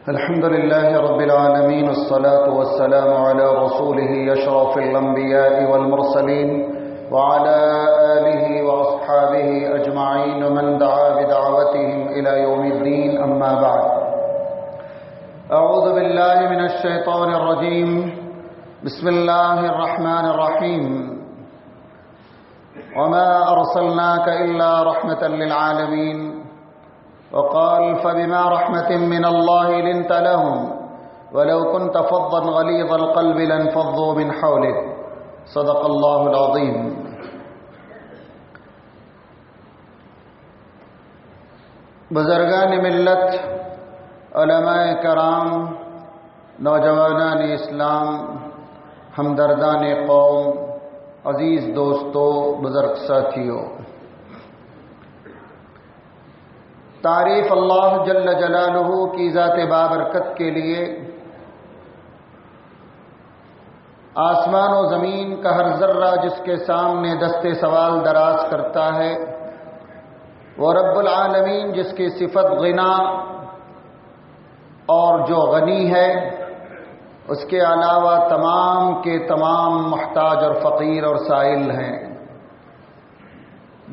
الحمد لله رب العالمين، والصلاة والسلام على رسوله أشرف الأنبياء والمرسلين وعلى آله وأصحابه أجمعين ومن دعا بدعوتهم إلى يوم الدين. أما بعد، أعوذ بالله من الشيطان الرجيم. بسم الله الرحمن الرحيم. وما أرسلناك إلا رحمة للعالمين. وقال فبما رحمة من الله لنت لهم ولو كنت فظا غليظ القلب لانفضوا من حولك. صدق الله العظيم. بزرگان ملت، علماء کرام، نوجوانان اسلام، ہمدردان قوم، عزیز دوستو، بزرگ ساتھیو، تعریف اللہ جل جلالہ کی ذات بابرکت کے لیے. آسمان و زمین کا ہر ذرہ جس کے سامنے دست سوال دراز کرتا ہے، وہ رب العالمین جس کی صفت غنا اور جو غنی ہے، اس کے علاوہ تمام کے تمام محتاج اور فقیر اور سائل ہیں.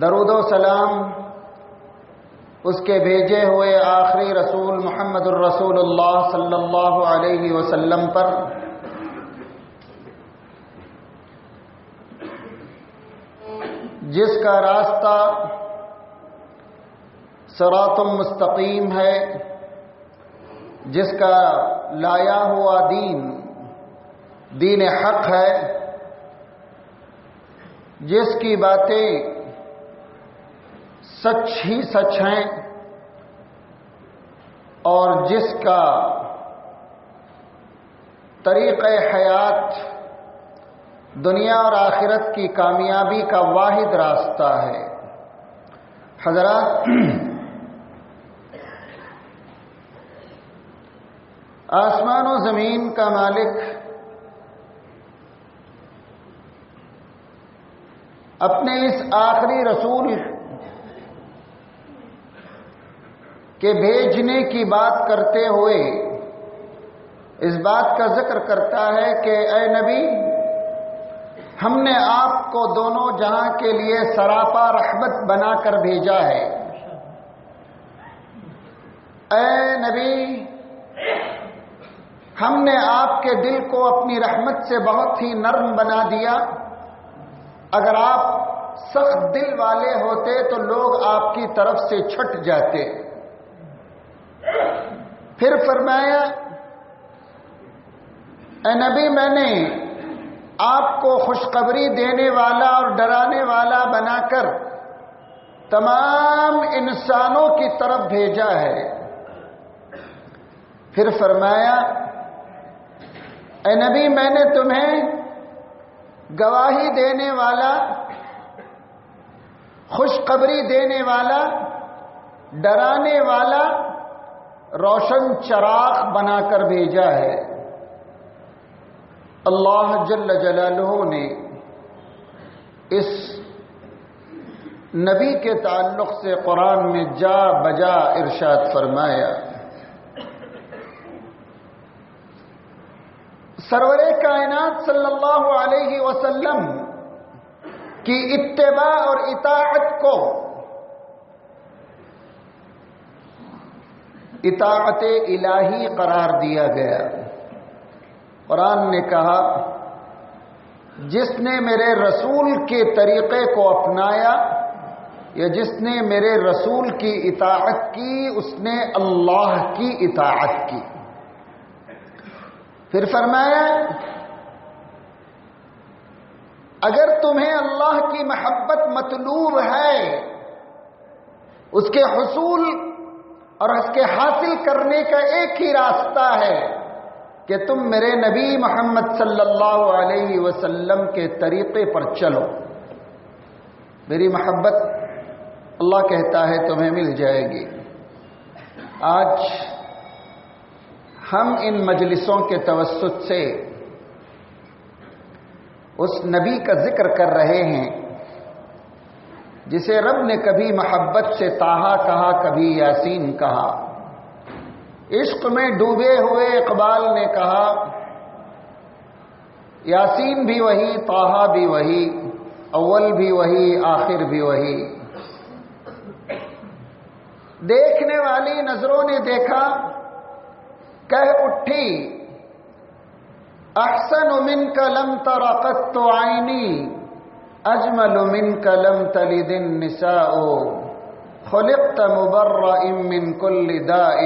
درود و سلام اس کے بھیجے ہوئے آخری رسول محمد الرسول اللہ صلی اللہ علیہ وسلم پر، جس کا راستہ صراط مستقیم ہے، جس کا لایا ہوا دین حق ہے، جس کی باتیں سچ ہی سچ ہیں، اور جس کا طریقہ حیات دنیا اور آخرت کی کامیابی کا واحد راستہ ہے. حضرات، آسمان و زمین کا مالک اپنے اس آخری رسول کہ بھیجنے کی بات کرتے ہوئے اس بات کا ذکر کرتا ہے کہ اے نبی، ہم نے آپ کو دونوں جہاں کے لیے سراپا رحمت بنا کر بھیجا ہے. اے نبی، ہم نے آپ کے دل کو اپنی رحمت سے بہت ہی نرم بنا دیا. اگر آپ سخت دل والے ہوتے تو لوگ آپ کی طرف سے چھٹ جاتے. پھر فرمایا، اے نبی، میں نے آپ کو خوشخبری دینے والا اور ڈرانے والا بنا کر تمام انسانوں کی طرف بھیجا ہے. پھر فرمایا، اے نبی، میں نے تمہیں گواہی دینے والا، خوشخبری دینے والا، ڈرانے والا، روشن چراغ بنا کر بھیجا ہے. اللہ جل جلالہ نے اس نبی کے تعلق سے قرآن میں جا بجا ارشاد فرمایا. سرور کائنات صلی اللہ علیہ وسلم کی اتباع اور اطاعت کو اطاعت الہی قرار دیا گیا. قرآن نے کہا، جس نے میرے رسول کے طریقے کو اپنایا یا جس نے میرے رسول کی اطاعت کی، اس نے اللہ کی اطاعت کی. پھر فرمایا، اگر تمہیں اللہ کی محبت مطلوب ہے، اس کے حصول اور اس کے حاصل کرنے کا ایک ہی راستہ ہے کہ تم میرے نبی محمد صلی اللہ علیہ وسلم کے طریقے پر چلو. میری محبت، اللہ کہتا ہے، تمہیں مل جائے گی. آج ہم ان مجلسوں کے توسط سے اس نبی کا ذکر کر رہے ہیں جسے رب نے کبھی محبت سے طٰہٰ کہا، کبھی یاسین کہا. عشق میں ڈوبے ہوئے اقبال نے کہا یاسین بھی وہی، طٰہٰ بھی وہی، اول بھی وہی، آخر بھی وہی۔ دیکھنے والی نظروں نے دیکھا، کہہ اٹھی احسن منک لم تر قط عینی، اجمل منک لم تلد النساء، خلقت مبرأ من كل داء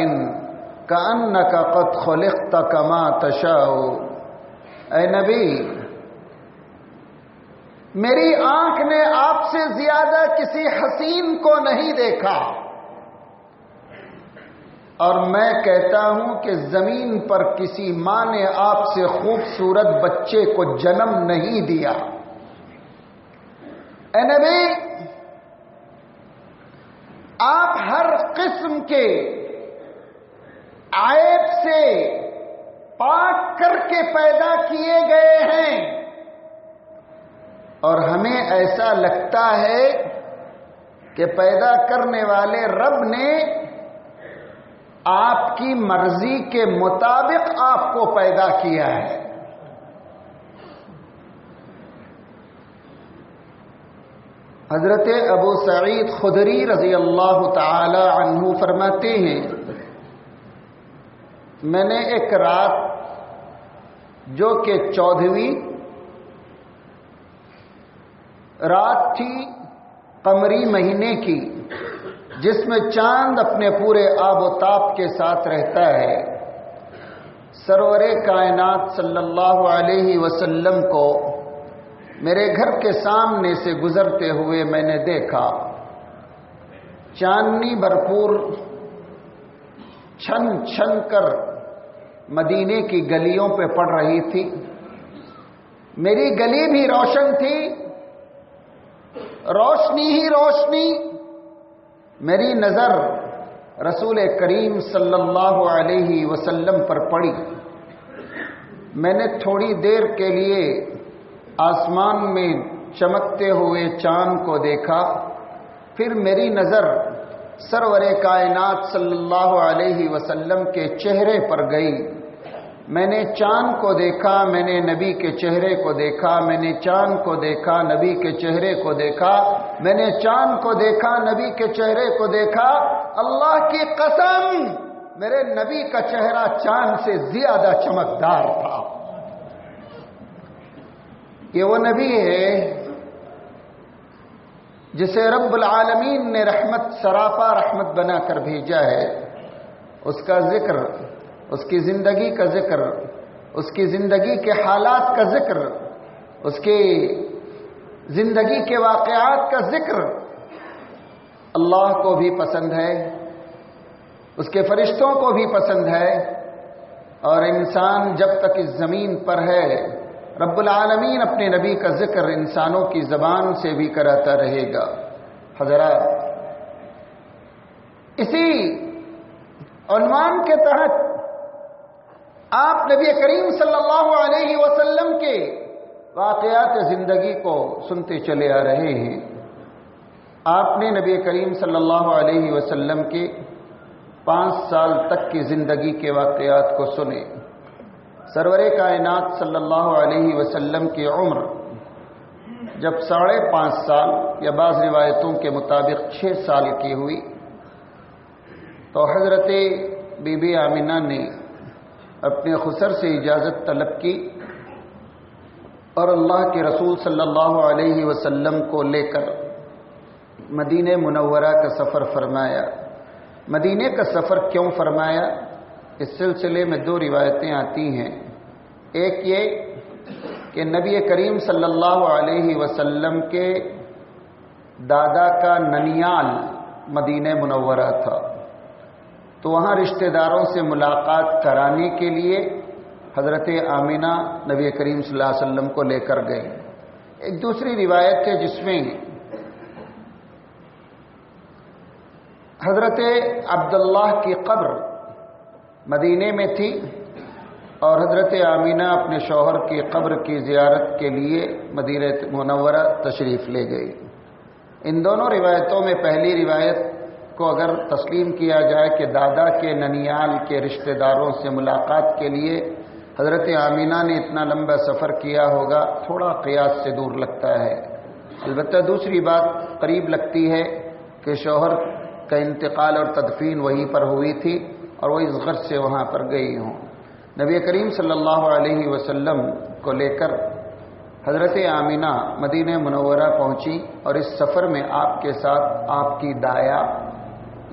كأنك قد خلقت كما تشاء۔ اے نبی، میری آنکھ نے آپ سے زیادہ کسی حسین کو نہیں دیکھا، اور میں کہتا ہوں کہ زمین پر کسی ماں نے آپ سے خوبصورت بچے کو جنم نہیں دیا۔ اے نبی، آپ ہر قسم کے عیب سے پاک کر کے پیدا کیے گئے ہیں، اور ہمیں ایسا لگتا ہے کہ پیدا کرنے والے رب نے آپ کی مرضی کے مطابق آپ کو پیدا کیا ہے۔ حضرت ابو سعید خدری رضی اللہ تعالی عنہ فرماتے ہیں، میں نے ایک رات جو کہ 14ویں رات تھی قمری مہینے کی، جس میں چاند اپنے پورے آب و تاب کے ساتھ رہتا ہے، سرور کائنات صلی اللہ علیہ وسلم کو میرے گھر کے سامنے سے گزرتے ہوئے میں نے دیکھا۔ چاندنی بھرپور چھن چھن کر مدینے کی گلیوں پہ پڑ رہی تھی، میری گلی بھی روشن تھی، روشنی ہی روشنی۔ میری نظر رسول کریم صلی اللہ علیہ وسلم پر پڑی۔ میں نے تھوڑی دیر کے لیے آسمان میں چمکتے ہوئے چاند کو دیکھا، پھر میری نظر سرور کائنات صلی اللہ علیہ وسلم کے چہرے پر گئی۔ میں نے چاند کو دیکھا، میں نے نبی کے چہرے کو دیکھا، میں نے چاند کو دیکھا، نبی کے چہرے کو دیکھا، میں نے چاند کو دیکھا، نبی کے چہرے کو دیکھا۔ اللہ کی قسم، میرے نبی کا چہرہ چاند سے زیادہ چمکدار تھا۔ یہ وہ نبی ہے جسے رب العالمین نے رحمت سراپا رحمت بنا کر بھیجا ہے۔ اس کا ذکر، اس کی زندگی کا ذکر، اس کی زندگی کے حالات کا ذکر، اس کی زندگی کے واقعات کا ذکر اللہ کو بھی پسند ہے، اس کے فرشتوں کو بھی پسند ہے، اور انسان جب تک اس زمین پر ہے رب العالمین اپنے نبی کا ذکر انسانوں کی زبان سے بھی کراتا رہے گا۔ حضرات، اسی عنوان کے تحت آپ نبی کریم صلی اللہ علیہ وسلم کے واقعات زندگی کو سنتے چلے آ رہے ہیں۔ آپ نے نبی کریم صلی اللہ علیہ وسلم کے 5 سال تک کی زندگی کے واقعات کو سنے۔ سرور کائنات صلی اللہ علیہ وسلم کی عمر جب 5.5 سال یا بعض روایتوں کے مطابق 6 سال کی ہوئی تو حضرت بی بی آمنہ نے اپنے خسر سے اجازت طلب کی اور اللہ کے رسول صلی اللہ علیہ وسلم کو لے کر مدینہ منورہ کا سفر فرمایا۔ مدینے کا سفر کیوں فرمایا؟ اس سلسلے میں 2 روایتیں آتی ہیں۔ ایک یہ کہ نبی کریم صلی اللہ علیہ وسلم کے دادا کا ننیال مدینہ منورہ تھا، تو وہاں رشتہ داروں سے ملاقات کرانے کے لیے حضرت آمنہ نبی کریم صلی اللہ علیہ وسلم کو لے کر گئے۔ ایک دوسری روایت ہے جس میں حضرت عبداللہ کی قبر مدینے میں تھی اور حضرت آمنہ اپنے شوہر کی قبر کی زیارت کے لیے مدینہ منورہ تشریف لے گئی۔ ان دونوں روایتوں میں پہلی روایت کو اگر تسلیم کیا جائے کہ دادا کے ننیال کے رشتہ داروں سے ملاقات کے لیے حضرت آمینہ نے اتنا لمبا سفر کیا ہوگا، تھوڑا قیاس سے دور لگتا ہے۔ البتہ دوسری بات قریب لگتی ہے کہ شوہر کا انتقال اور تدفین وہیں پر ہوئی تھی اور وہ اس غرض سے وہاں پر گئی ہوں۔ نبی کریم صلی اللہ علیہ وسلم کو لے کر حضرت آمینہ مدینہ منورہ پہنچی، اور اس سفر میں آپ کے ساتھ آپ کی دایا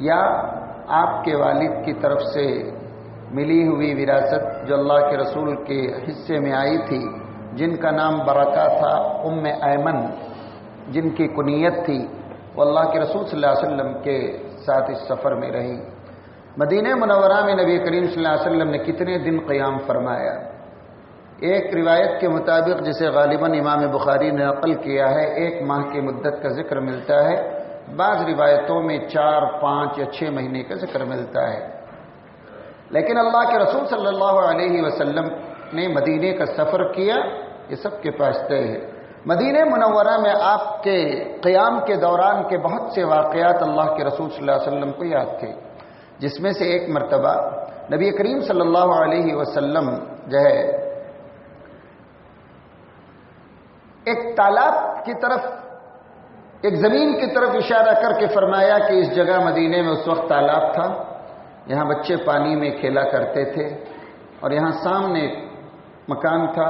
یا آپ کے والد کی طرف سے ملی ہوئی وراثت جو اللہ کے رسول کے حصے میں آئی تھی، جن کا نام برکہ تھا، ام ایمن جن کی کنیت تھی، وہ اللہ کے رسول صلی اللہ علیہ وسلم کے ساتھ اس سفر میں رہی۔ مدینہ منورہ میں نبی کریم صلی اللہ علیہ وسلم نے کتنے دن قیام فرمایا؟ ایک روایت کے مطابق جسے غالباً امام بخاری نے نقل کیا ہے، 1 ماہ کی مدت کا ذکر ملتا ہے، بعض روایتوں میں 4، 5 یا 6 مہینے کا ذکر ملتا ہے۔ لیکن اللہ کے رسول صلی اللہ علیہ وسلم نے مدینے کا سفر کیا، یہ سب کے پاس طے ہے۔ مدینہ منورہ میں آپ کے قیام کے دوران کے بہت سے واقعات اللہ کے رسول صلی اللہ علیہ وسلم کو یاد تھے، جس میں سے ایک مرتبہ نبی کریم صلی اللہ علیہ وسلم جو ہے ایک تالاب کی طرف، ایک زمین کی طرف اشارہ کر کے فرمایا کہ اس جگہ مدینے میں اس وقت تالاب تھا، یہاں بچے پانی میں کھیلا کرتے تھے، اور یہاں سامنے ایک مکان تھا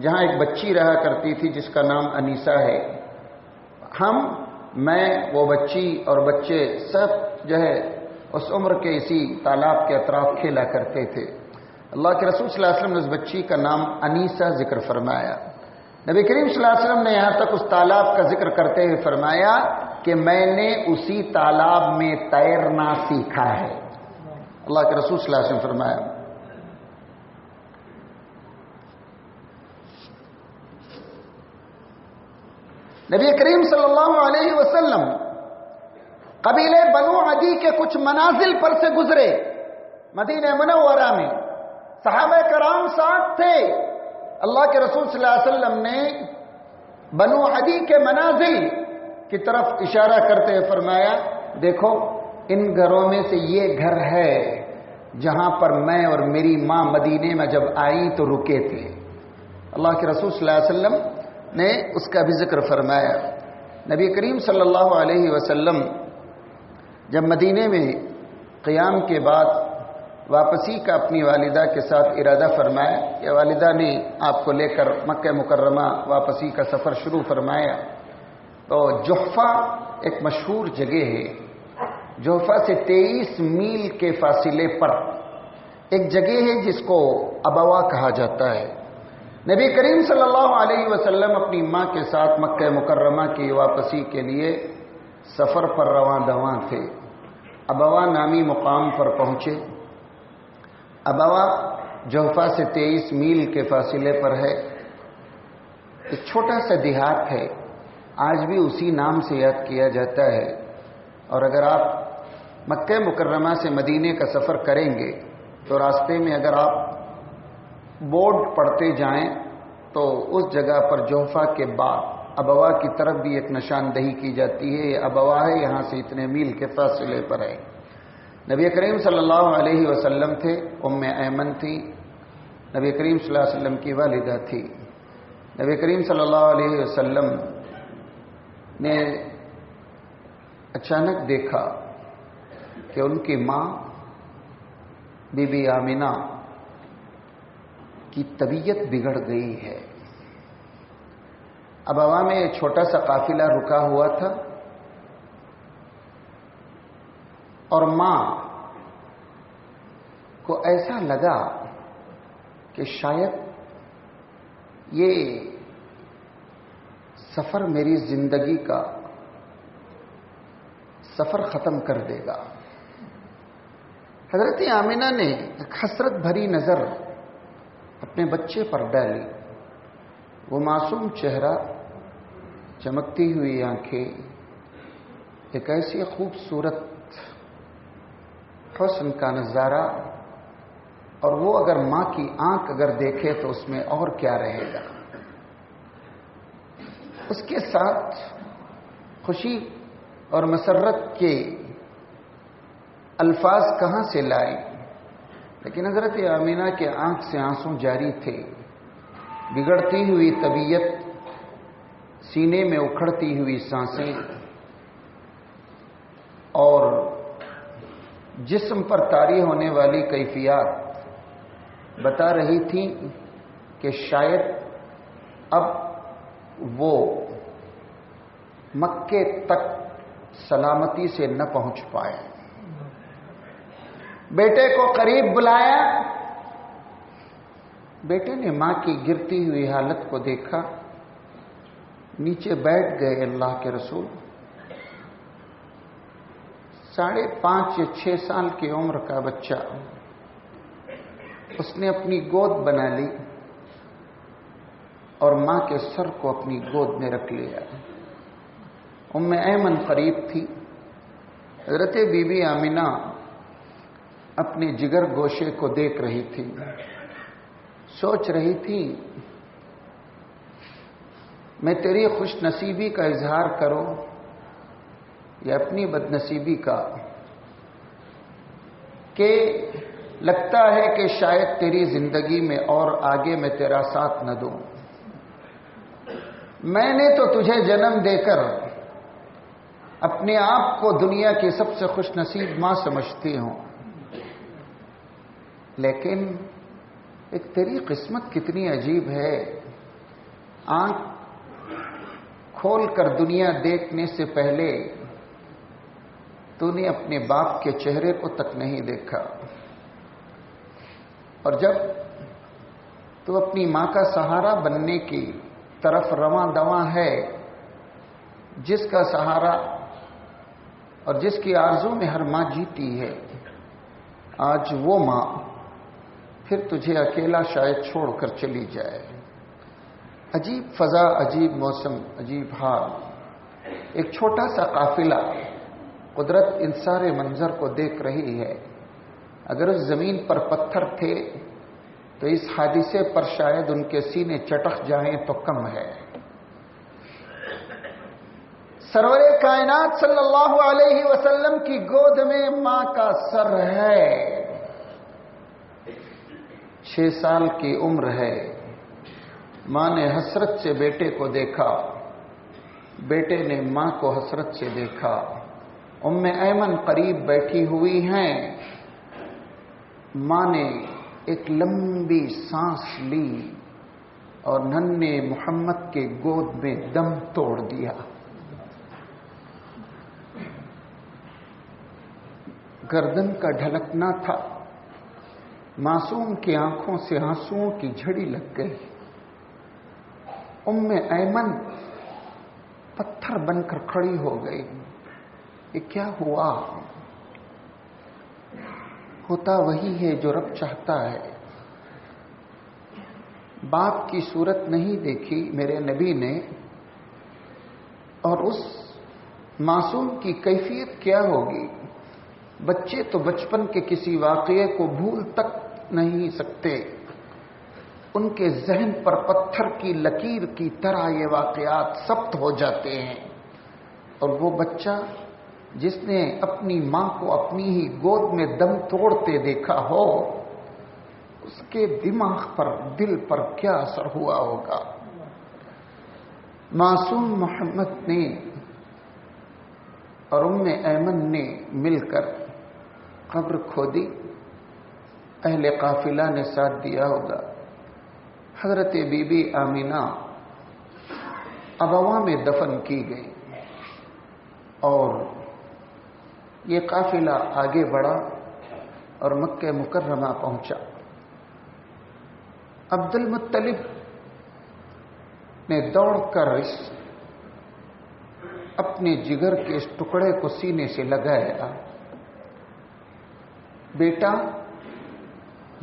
جہاں ایک بچی رہا کرتی تھی جس کا نام انیسہ ہے۔ میں وہ بچی اور بچے سب جو ہے اس عمر کے اسی تالاب کے اطراف کھیلا کرتے تھے۔ اللہ کے رسول صلی اللہ علیہ وسلم نے اس بچی کا نام انیسہ ذکر فرمایا۔ نبی کریم صلی اللہ علیہ وسلم نے یہاں تک اس تالاب کا ذکر کرتے ہوئے فرمایا کہ میں نے اسی تالاب میں تیرنا سیکھا ہے۔ اللہ کے رسول صلی اللہ علیہ وسلم فرمایا۔ نبی کریم صلی اللہ علیہ وسلم قبیلے بنو عدی کے کچھ منازل پر سے گزرے مدینہ منورہ میں، صحابہ کرام ساتھ تھے۔ اللہ کے رسول صلی اللہ علیہ وسلم نے بنو عدی کے منازل کی طرف اشارہ کرتے ہوئے فرمایا، دیکھو ان گھروں میں سے یہ گھر ہے جہاں پر میں اور میری ماں مدینے میں جب آئیں تو رکے تھے۔ اللہ کے رسول صلی اللہ علیہ وسلم نے اس کا بھی ذکر فرمایا۔ نبی کریم صلی اللہ علیہ وسلم جب مدینے میں قیام کے بعد واپسی کا اپنی والدہ کے ساتھ ارادہ فرمایا، یا والدہ نے آپ کو لے کر مکہ مکرمہ واپسی کا سفر شروع فرمایا، تو جحفہ ایک مشہور جگہ ہے۔ جحفہ سے 23 میل کے فاصلے پر ایک جگہ ہے جس کو ابوا کہا جاتا ہے۔ نبی کریم صلی اللہ علیہ وسلم اپنی ماں کے ساتھ مکہ مکرمہ کی واپسی کے لیے سفر پر رواں دواں تھے۔ ابوا نامی مقام پر پہنچے۔ ابوا جحفہ سے 23 میل کے فاصلے پر ہے، ایک چھوٹا سا دیہات ہے، آج بھی اسی نام سے یاد کیا جاتا ہے۔ اور اگر آپ مکہ مکرمہ سے مدینے کا سفر کریں گے تو راستے میں اگر آپ بورڈ پڑھتے جائیں تو اس جگہ پر جحفہ کے بعد ابوا کی طرف بھی ایک نشاندہی کی جاتی ہے، یہ ابوا ہے، یہاں سے اتنے میل کے فاصلے پر ہے۔ نبی کریم صلی اللہ علیہ وسلم تھے، ام ایمن تھی، نبی کریم صلی اللہ علیہ وسلم کی والدہ تھی۔ نبی کریم صلی اللہ علیہ وسلم نے اچانک دیکھا کہ ان کی ماں بی بی آمینہ کی طبیعت بگڑ گئی ہے۔ ابوا میں چھوٹا سا قافلہ رکا ہوا تھا، اور ماں کو ایسا لگا کہ شاید یہ سفر میری زندگی کا سفر ختم کر دے گا۔ حضرت آمینہ نے ایک حسرت بھری نظر اپنے بچے پر ڈالی، وہ معصوم چہرہ، چمکتی ہوئی آنکھیں، ایک ایسی خوبصورت حسن کا نظارہ، اور وہ اگر ماں کی آنکھ اگر دیکھے تو اس میں اور کیا رہے گا۔ اس کے ساتھ خوشی اور مسرت کے الفاظ کہاں سے لائیں، لیکن حضرت آمینہ کے آنکھ سے آنسو جاری تھے. بگڑتی ہوئی طبیعت، سینے میں اکھڑتی ہوئی سانسیں اور جسم پر طاری ہونے والی کیفیات بتا رہی تھیں کہ شاید اب وہ مکے تک سلامتی سے نہ پہنچ پائے. بیٹے کو قریب بلایا. بیٹے نے ماں کی گرتی ہوئی حالت کو دیکھا، نیچے بیٹھ گئے. اللہ کے رسول 5.5 یا 6 سال کی عمر کا بچہ، اس نے اپنی گود بنا لی اور ماں کے سر کو اپنی گود میں رکھ لیا. ام ایمن قریب تھی. حضرت بی بی آمینہ اپنے جگر گوشے کو دیکھ رہی تھی، سوچ رہی تھی میں تیری خوش نصیبی کا اظہار کروں یا اپنی بد نصیبی کا، کہ لگتا ہے کہ شاید تیری زندگی میں اور آگے میں تیرا ساتھ نہ دوں. میں نے تو تجھے جنم دے کر اپنے آپ کو دنیا کی سب سے خوش نصیب ماں سمجھتی ہوں، لیکن ایک تیری قسمت کتنی عجیب ہے. آنکھ کھول کر دنیا دیکھنے سے پہلے تو نے اپنے باپ کے چہرے کو تک نہیں دیکھا، اور جب تو اپنی ماں کا سہارا بننے کی طرف رواں دواں ہے، جس کا سہارا اور جس کی آرزو میں ہر ماں جیتی ہے، آج وہ ماں پھر تجھے اکیلا شاید چھوڑ کر چلی جائے. عجیب فضا، عجیب موسم، عجیب حال. ایک چھوٹا سا قافلہ، قدرت ان سارے منظر کو دیکھ رہی ہے. اگر اس زمین پر پتھر تھے تو اس حادثے پر شاید ان کے سینے چٹک جائیں تو کم ہے. سرور کائنات صلی اللہ علیہ وسلم کی گود میں ماں کا سر ہے. 6 سال کی عمر ہے. ماں نے حسرت سے بیٹے کو دیکھا، بیٹے نے ماں کو حسرت سے دیکھا. ام ایمن قریب بیٹھی ہوئی ہیں. ماں نے ایک لمبی سانس لی اور ننھے محمد کے گود میں دم توڑ دیا. گردن کا ڈھلکنا تھا. معصوم کی آنکھوں سے آنسوؤں کی جھڑی لگ گئی. ام ایمن پتھر بن کر کھڑی ہو گئی. یہ کیا ہوا؟ ہوتا وہی ہے جو رب چاہتا ہے. باپ کی صورت نہیں دیکھی میرے نبی نے، اور اس معصوم کی کیفیت کیا ہوگی. بچے تو بچپن کے کسی واقعے کو بھول تک نہیں سکتے. ان کے ذہن پر پتھر کی لکیر کی طرح یہ واقعات ثبت ہو جاتے ہیں. اور وہ بچہ جس نے اپنی ماں کو اپنی ہی گود میں دم توڑتے دیکھا ہو، اس کے دماغ پر، دل پر کیا اثر ہوا ہوگا. معصوم محمد نے اور ام ایمن نے مل کر قبر کھودی. اہل قافلہ نے ساتھ دیا ہوگا. حضرت بی بی آمینہ ابواں میں دفن کی گئی اور یہ قافلہ آگے بڑھا اور مکہ مکرمہ پہنچا. عبد المطلب نے دوڑ کر اپنے جگر کے اس ٹکڑے کو سینے سے لگایا. بیٹا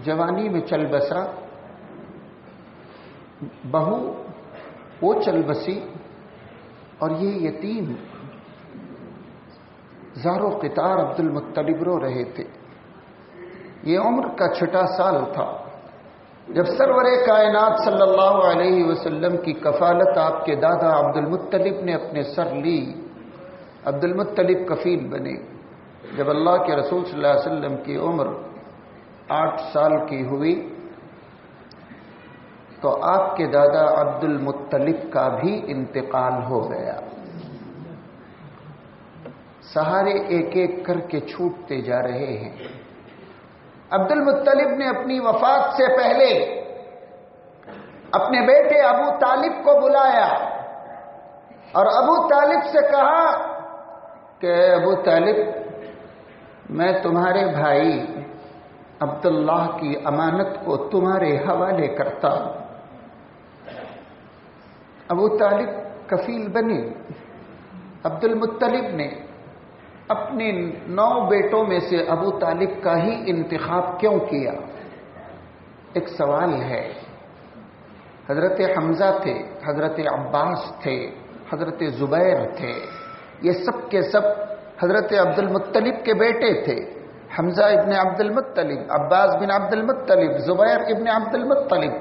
جوانی میں چل بسا، بہو وہ چل بسی، اور یہ یتیم زار و قطار عبد المطلب رو رہے تھے. یہ عمر کا 6 سال تھا جب سرور کائنات صلی اللہ علیہ وسلم کی کفالت آپ کے دادا عبد المطلب نے اپنے سر لی. عبد المطلب کفیل بنے. جب اللہ کے رسول صلی اللہ علیہ وسلم کی عمر 8 سال کی ہوئی تو آپ کے دادا عبد المطلب کا بھی انتقال ہو گیا. سہارے ایک ایک کر کے چھوٹتے جا رہے ہیں. عبد المطلب نے اپنی وفات سے پہلے اپنے بیٹے ابو طالب کو بلایا اور ابو طالب سے کہا کہ ابو طالب، میں تمہارے بھائی عبداللہ کی امانت کو تمہارے حوالے کرتا ہوں. ابو طالب کفیل بنے. عبد المطلب نے اپنے 9 بیٹوں میں سے ابو طالب کا ہی انتخاب کیوں کیا؟ ایک سوال ہے. حضرت حمزہ تھے، حضرت عباس تھے، حضرت زبیر تھے، یہ سب کے سب حضرت عبد المطلب کے بیٹے تھے. حمزہ ابن عبد المطلب، عباس بن عبد المطلب، زبیر ابن عبد المطلب،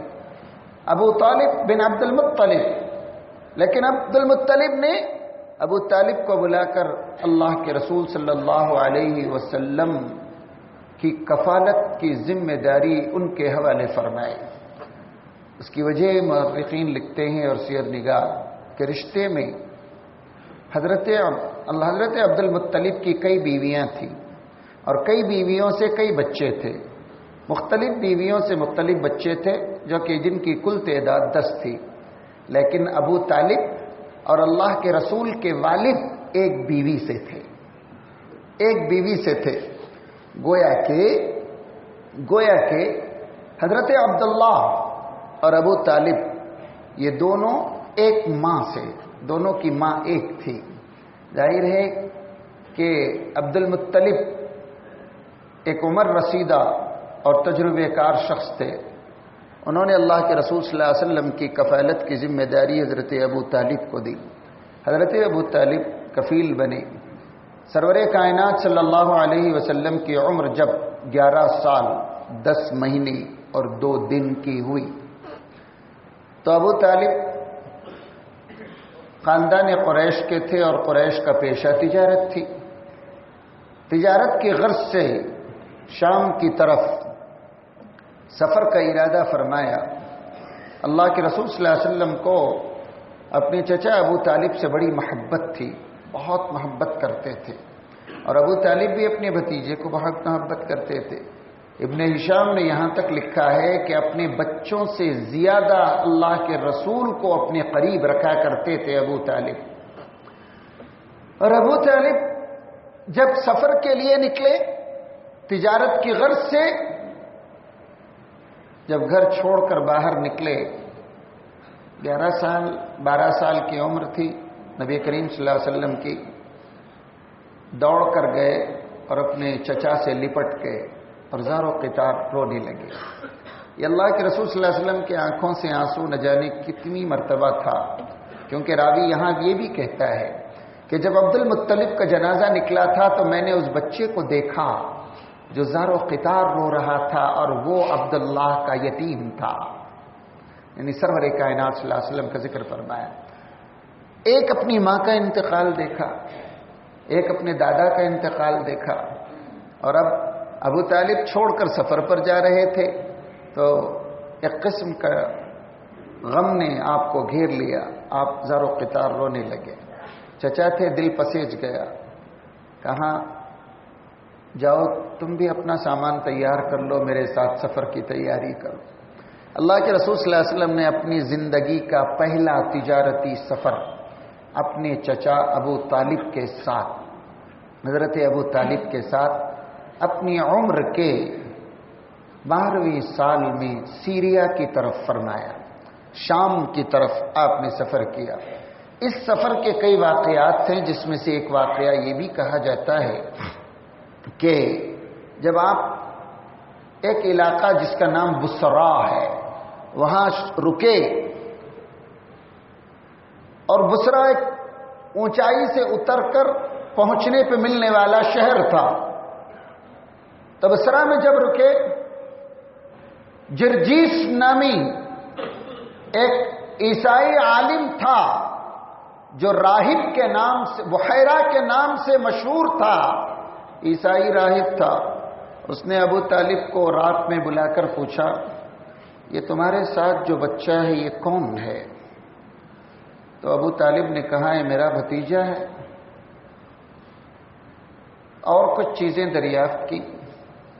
ابو طالب بن عبد المطلب. لیکن عبد المطلب نے ابو طالب کو بلا کر اللہ کے رسول صلی اللہ علیہ وسلم کی کفالت کی ذمہ داری ان کے حوالے فرمائی. اس کی وجہ مورخین لکھتے ہیں اور سیر نگار کہ رشتے میں حضرت عبد المطلب کی کئی بیویاں تھیں اور کئی بیویوں سے کئی بچے تھے. مختلف بیویوں سے مختلف بچے تھے جو کہ جن کی کل تعداد 10 تھی. لیکن ابو طالب اور اللہ کے رسول کے والد ایک بیوی سے تھے، ایک بیوی سے تھے. گویا کہ حضرت عبداللہ اور ابو طالب یہ دونوں ایک ماں سے، دونوں کی ماں ایک تھی. ظاہر ہے کہ عبد المطلب ایک عمر رسیدہ اور تجربے کار شخص تھے. انہوں نے اللہ کے رسول صلی اللہ علیہ وسلم کی کفالت کی ذمہ داری حضرت ابو طالب کو دی. حضرت ابو طالب کفیل بنے. سرور کائنات صلی اللہ علیہ وسلم کی عمر جب 11 سال 10 مہینے اور 2 دن کی ہوئی تو ابو طالب خاندان قریش کے تھے اور قریش کا پیشہ تجارت تھی. تجارت کی غرض سے شام کی طرف سفر کا ارادہ فرمایا. اللہ کے رسول صلی اللہ علیہ وسلم کو اپنے چچا ابو طالب سے بڑی محبت تھی، بہت محبت کرتے تھے اور ابو طالب بھی اپنے بھتیجے کو بہت محبت کرتے تھے. ابن ہشام نے یہاں تک لکھا ہے کہ اپنے بچوں سے زیادہ اللہ کے رسول کو اپنے قریب رکھا کرتے تھے ابو طالب. اور ابو طالب جب سفر کے لیے نکلے تجارت کی غرض سے، جب گھر چھوڑ کر باہر نکلے، 12 سال کی عمر تھی نبی کریم صلی اللہ علیہ وسلم کی، دوڑ کر گئے اور اپنے چچا سے لپٹ گئے اور زار و قطار رونے لگے. یہ اللہ کے رسول صلی اللہ علیہ وسلم کی آنکھوں سے آنسو نہ جانے کتنی مرتبہ تھا. کیونکہ راوی یہاں یہ بھی کہتا ہے کہ جب عبد المطلب کا جنازہ نکلا تھا تو میں نے اس بچے کو دیکھا جو زار و قطار رو رہا تھا اور وہ عبداللہ کا یتیم تھا. یعنی سرور کائنات صلی اللہ علیہ وسلم کا ذکر فرمایا. ایک اپنی ماں کا انتقال دیکھا، ایک اپنے دادا کا انتقال دیکھا، اور اب ابو طالب چھوڑ کر سفر پر جا رہے تھے تو ایک قسم کا غم نے آپ کو گھیر لیا. آپ زار و قطار رونے لگے. چچا تھے، دل پسیج گیا. کہاں جاؤ تم بھی اپنا سامان تیار کر لو، میرے ساتھ سفر کی تیاری کرو. اللہ کے رسول صلی اللہ علیہ وسلم نے اپنی زندگی کا پہلا تجارتی سفر اپنے چچا ابو طالب کے ساتھ، حضرت ابو طالب کے ساتھ اپنی عمر کے 12ویں سال میں سیریا کی طرف فرمایا. شام کی طرف آپ نے سفر کیا. اس سفر کے کئی واقعات تھے، جس میں سے ایک واقعہ یہ بھی کہا جاتا ہے کہ جب آپ ایک علاقہ جس کا نام بصرا ہے وہاں رکے، اور بصرا ایک اونچائی سے اتر کر پہنچنے پہ ملنے والا شہر تھا. تو بصرا میں جب رکے، جرجیس نامی ایک عیسائی عالم تھا جو راہب کے نام سے، بحیرہ کے نام سے مشہور تھا. عیسائی راہب تھا. اس نے ابو طالب کو رات میں بلا کر پوچھا یہ تمہارے ساتھ جو بچہ ہے یہ کون ہے؟ تو ابو طالب نے کہا یہ میرا بھتیجا ہے، اور کچھ چیزیں دریافت کی.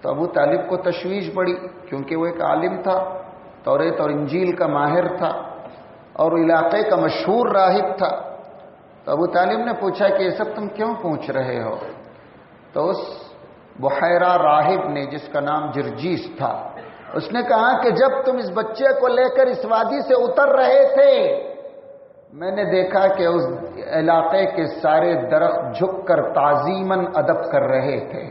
تو ابو طالب کو تشویش بڑی، کیونکہ وہ ایک عالم تھا، توریت اور انجیل کا ماہر تھا اور علاقے کا مشہور راہب تھا. تو ابو طالب نے پوچھا کہ یہ سب تم کیوں پوچھ رہے ہو؟ تو اس بحیرہ راہب نے، جس کا نام جرجیس تھا، اس نے کہا کہ جب تم اس بچے کو لے کر اس وادی سے اتر رہے تھے، میں نے دیکھا کہ اس علاقے کے سارے درخت جھک کر تعظیماً ادب کر رہے تھے.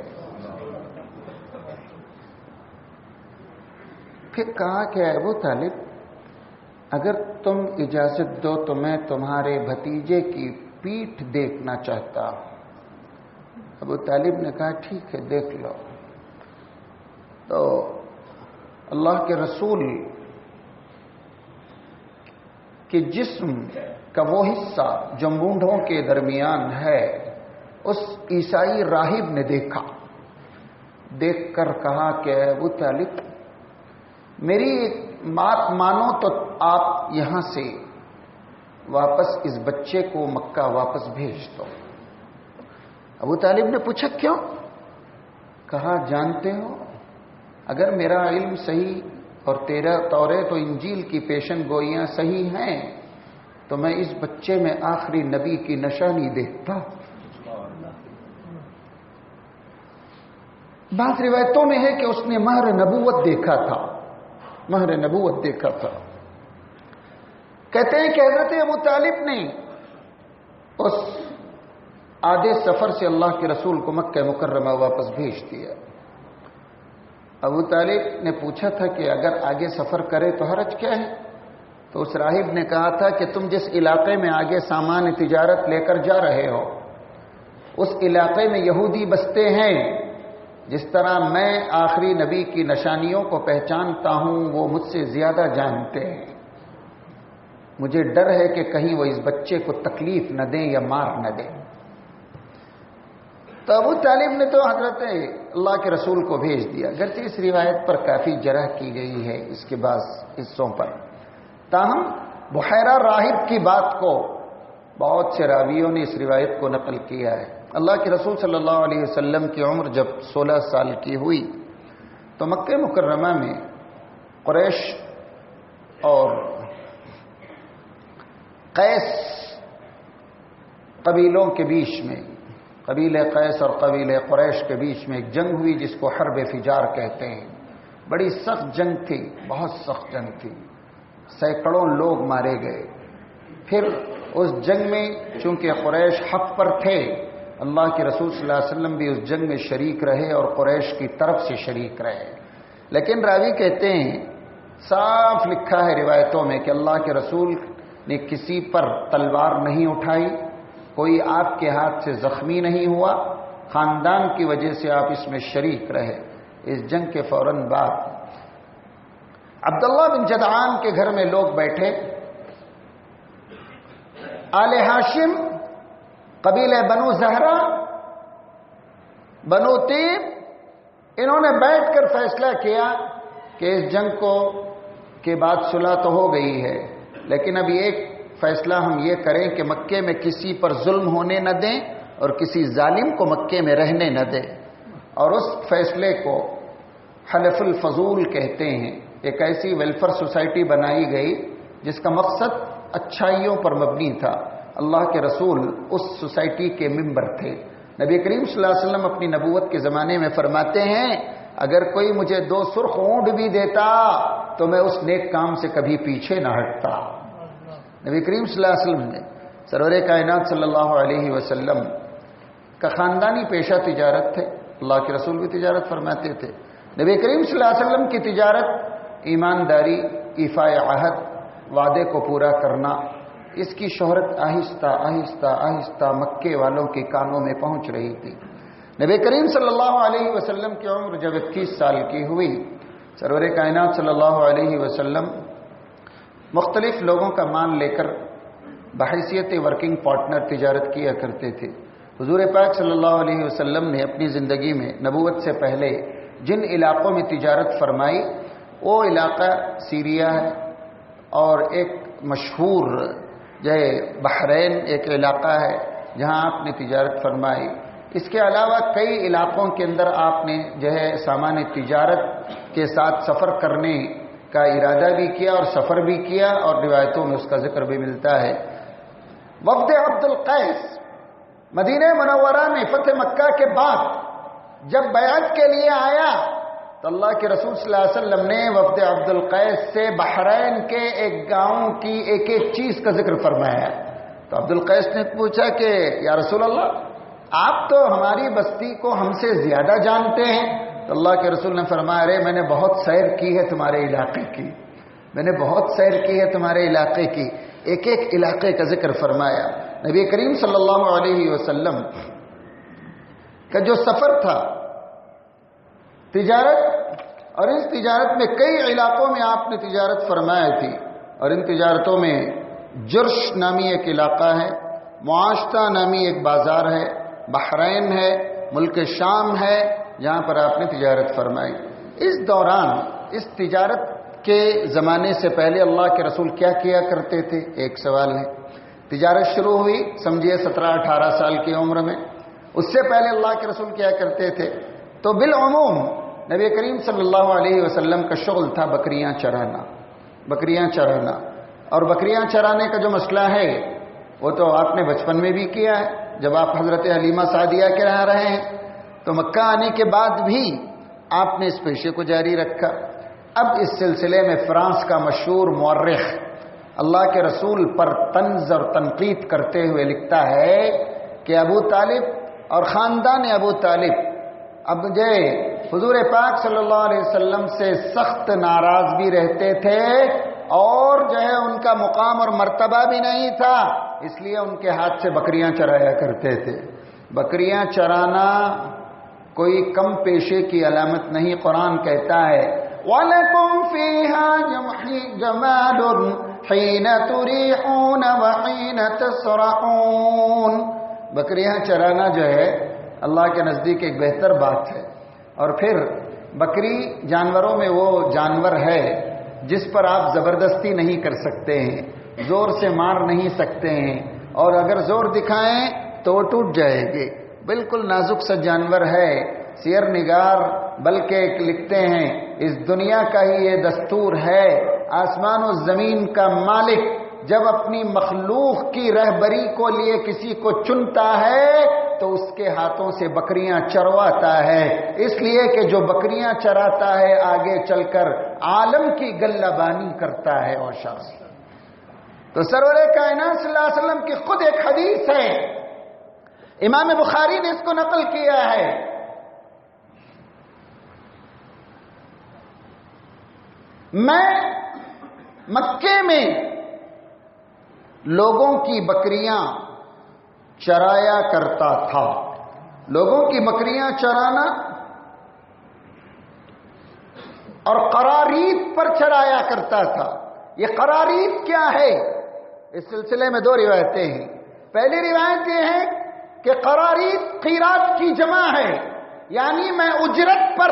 پھر کہا کہ ابو طالب اگر تم اجازت دو تو میں تمہارے بھتیجے کی پیٹھ دیکھنا چاہتا ہوں. ابو طالب نے کہا ٹھیک ہے دیکھ لو. تو اللہ کے رسول کہ جسم کا وہ حصہ جو مونڈھوں کے درمیان ہے اس عیسائی راہب نے دیکھا. دیکھ کر کہا کہ ابو طالب میری ایک بات مانو تو آپ یہاں سے واپس اس بچے کو مکہ واپس بھیج دو. ابو طالب نے پوچھا کیوں؟ کہا جانتے ہو اگر میرا علم صحیح اور تیرا توریت و انجیل کی پیشن گوئیاں صحیح ہیں تو میں اس بچے میں آخری نبی کی نشانی دیکھتا. بعض روایتوں میں ہے کہ اس نے مہر نبوت دیکھا تھا، مہر نبوت دیکھا تھا. کہتے ہیں کہ حضرت ابو طالب نے اس آدھے سفر سے اللہ کے رسول کو مکہ مکرمہ واپس بھیج دیا. ابو طالب نے پوچھا تھا کہ اگر آگے سفر کرے تو حرج کیا ہے؟ تو اس راہب نے کہا تھا کہ تم جس علاقے میں آگے سامان تجارت لے کر جا رہے ہو اس علاقے میں یہودی بستے ہیں. جس طرح میں آخری نبی کی نشانیوں کو پہچانتا ہوں وہ مجھ سے زیادہ جانتے ہیں. مجھے ڈر ہے کہ کہیں وہ اس بچے کو تکلیف نہ دیں یا مار نہ دیں. تو ابو طالب نے تو حضرت اللہ کے رسول کو بھیج دیا. اگرچہ اس روایت پر کافی جرح کی گئی ہے اس کے بعض حصوں پر، تاہم بحیرہ راہب کی بات کو بہت سے راویوں نے اس روایت کو نقل کیا ہے. اللہ کے رسول صلی اللہ علیہ وسلم کی عمر جب 16 سال کی ہوئی تو مکہ مکرمہ میں قریش اور قیس قبیلوں کے بیچ میں، قبیلہ قیس اور قبیلہ قریش کے بیچ میں ایک جنگ ہوئی جس کو حرب فجار کہتے ہیں. بڑی سخت جنگ تھی، بہت سخت جنگ تھی، سینکڑوں لوگ مارے گئے. پھر اس جنگ میں چونکہ قریش حق پر تھے، اللہ کے رسول صلی اللہ علیہ وسلم بھی اس جنگ میں شریک رہے اور قریش کی طرف سے شریک رہے. لیکن راوی کہتے ہیں صاف لکھا ہے روایتوں میں کہ اللہ کے رسول نے کسی پر تلوار نہیں اٹھائی، کوئی آپ کے ہاتھ سے زخمی نہیں ہوا، خاندان کی وجہ سے آپ اس میں شریک رہے. اس جنگ کے فوراً بعد عبداللہ بن جدعان کے گھر میں لوگ بیٹھے، آل ہاشم، قبیلہ بنو زہرہ، بنو تیب، انہوں نے بیٹھ کر فیصلہ کیا کہ اس جنگ کو کے بعد صلح تو ہو گئی ہے لیکن اب ایک فیصلہ ہم یہ کریں کہ مکے میں کسی پر ظلم ہونے نہ دیں اور کسی ظالم کو مکے میں رہنے نہ دیں. اور اس فیصلے کو حلف الفضول کہتے ہیں. ایک ایسی ویلفیئر سوسائٹی بنائی گئی جس کا مقصد اچھائیوں پر مبنی تھا. اللہ کے رسول اس سوسائٹی کے ممبر تھے. نبی کریم صلی اللہ علیہ وسلم اپنی نبوت کے زمانے میں فرماتے ہیں اگر کوئی مجھے 2 سرخ اونٹ بھی دیتا تو میں اس نیک کام سے کبھی پیچھے نہ ہٹتا. نبی کریم صلی اللہ علیہ وسلم نے، سرور کائنات صلی اللہ علیہ وسلم کا خاندانی پیشہ تجارت تھے. اللہ کے رسول بھی تجارت فرماتے تھے. نبی کریم صلی اللہ علیہ وسلم کی تجارت ایمانداری، ایفاء عہد، وعدے کو پورا کرنا، اس کی شہرت آہستہ آہستہ آہستہ مکے والوں کے کانوں میں پہنچ رہی تھی. نبی کریم صلی اللہ علیہ وسلم کی عمر جب 21 سال کی ہوئی، سرور کائنات صلی اللہ علیہ وسلم مختلف لوگوں کا مال لے کر بحیثیت ورکنگ پارٹنر تجارت کیا کرتے تھے. حضور پاک صلی اللہ علیہ وسلم نے اپنی زندگی میں نبوت سے پہلے جن علاقوں میں تجارت فرمائی وہ علاقہ سیریا ہے، اور ایک مشہور جو ہے بحرین ایک علاقہ ہے جہاں آپ نے تجارت فرمائی۔ اس کے علاوہ کئی علاقوں کے اندر آپ نے جو ہے سامان تجارت کے ساتھ سفر کرنے کا ارادہ بھی کیا اور سفر بھی کیا، اور روایتوں میں اس کا ذکر بھی ملتا ہے۔ وفد عبد القیس مدینہ منورہ میں فتح مکہ کے بعد جب بیعت کے لیے آیا تو اللہ کے رسول صلی اللہ علیہ وسلم نے وفد عبد القیس سے بحرین کے ایک گاؤں کی ایک ایک چیز کا ذکر فرمایا۔ تو عبد القیس نے پوچھا کہ یا رسول اللہ، آپ تو ہماری بستی کو ہم سے زیادہ جانتے ہیں۔ تو اللہ کے رسول نے فرمایا، ارے میں نے بہت سیر کی ہے تمہارے علاقے کی، میں نے بہت سیر کی ہے تمہارے علاقے کی۔ ایک ایک علاقے کا ذکر فرمایا۔ نبی کریم صلی اللہ علیہ وسلم کا جو سفر تھا تجارت، اور اس تجارت میں کئی علاقوں میں آپ نے تجارت فرمائی تھی، اور ان تجارتوں میں جرش نامی ایک علاقہ ہے، معاشتہ نامی ایک بازار ہے، بحرین ہے، ملک شام ہے جہاں پر آپ نے تجارت فرمائی۔ اس دوران اس تجارت کے زمانے سے پہلے اللہ کے رسول کیا کیا کرتے تھے؟ ایک سوال ہے۔ تجارت شروع ہوئی سمجھیے 17-18 سال کی عمر میں، اس سے پہلے اللہ کے رسول کیا کرتے تھے؟ تو بالعموم نبی کریم صلی اللہ علیہ وسلم کا شغل تھا بکریاں چرانا، بکریاں چرانا۔ اور بکریاں چرانے کا جو مسئلہ ہے وہ تو آپ نے بچپن میں بھی کیا ہے جب آپ حضرت حلیمہ سعدیہ کے یہاں رہے ہیں، تو مکہ آنے کے بعد بھی آپ نے اس پیشے کو جاری رکھا۔ اب اس سلسلے میں فرانس کا مشہور مورخ اللہ کے رسول پر طنز اور تنقید کرتے ہوئے لکھتا ہے کہ ابو طالب اور خاندان ابو طالب اب جو حضور پاک صلی اللہ علیہ وسلم سے سخت ناراض بھی رہتے تھے، اور جو ہے ان کا مقام اور مرتبہ بھی نہیں تھا، اس لیے ان کے ہاتھ سے بکریاں چرایا کرتے تھے۔ بکریاں چرانا کوئی کم پیشے کی علامت نہیں۔ قرآن کہتا ہے وَلَكُمْ فِيهَا جَمَالٌ حِينَ تُرِيحُونَ وَحِينَ تَسْرَحُونَ۔ بکریاں چرانا جو ہے اللہ کے نزدیک ایک بہتر بات ہے۔ اور پھر بکری جانوروں میں وہ جانور ہے جس پر آپ زبردستی نہیں کر سکتے ہیں، زور سے مار نہیں سکتے ہیں، اور اگر زور دکھائیں تو وہ ٹوٹ جائے گی۔ بالکل نازک سا جانور ہے۔ سیر نگار بلکہ لکھتے ہیں اس دنیا کا ہی یہ دستور ہے، آسمان و زمین کا مالک جب اپنی مخلوق کی رہبری کو لیے کسی کو چنتا ہے تو اس کے ہاتھوں سے بکریاں چرواتا ہے، اس لیے کہ جو بکریاں چراتا ہے آگے چل کر عالم کی گلہ بانی کرتا ہے وہ شخص۔ تو سرور کائنات صلی اللہ علیہ وسلم کی خود ایک حدیث ہے، امام بخاری نے اس کو نقل کیا ہے، میں مکے میں لوگوں کی بکریاں چرایا کرتا تھا۔ لوگوں کی بکریاں چرانا اور قرارید پر چرایا کرتا تھا۔ یہ قرارید کیا ہے؟ اس سلسلے میں دو روایتیں ہیں۔ پہلی روایت یہ ہے کہ قرارید قیراط کی جمع ہے، یعنی میں اجرت پر،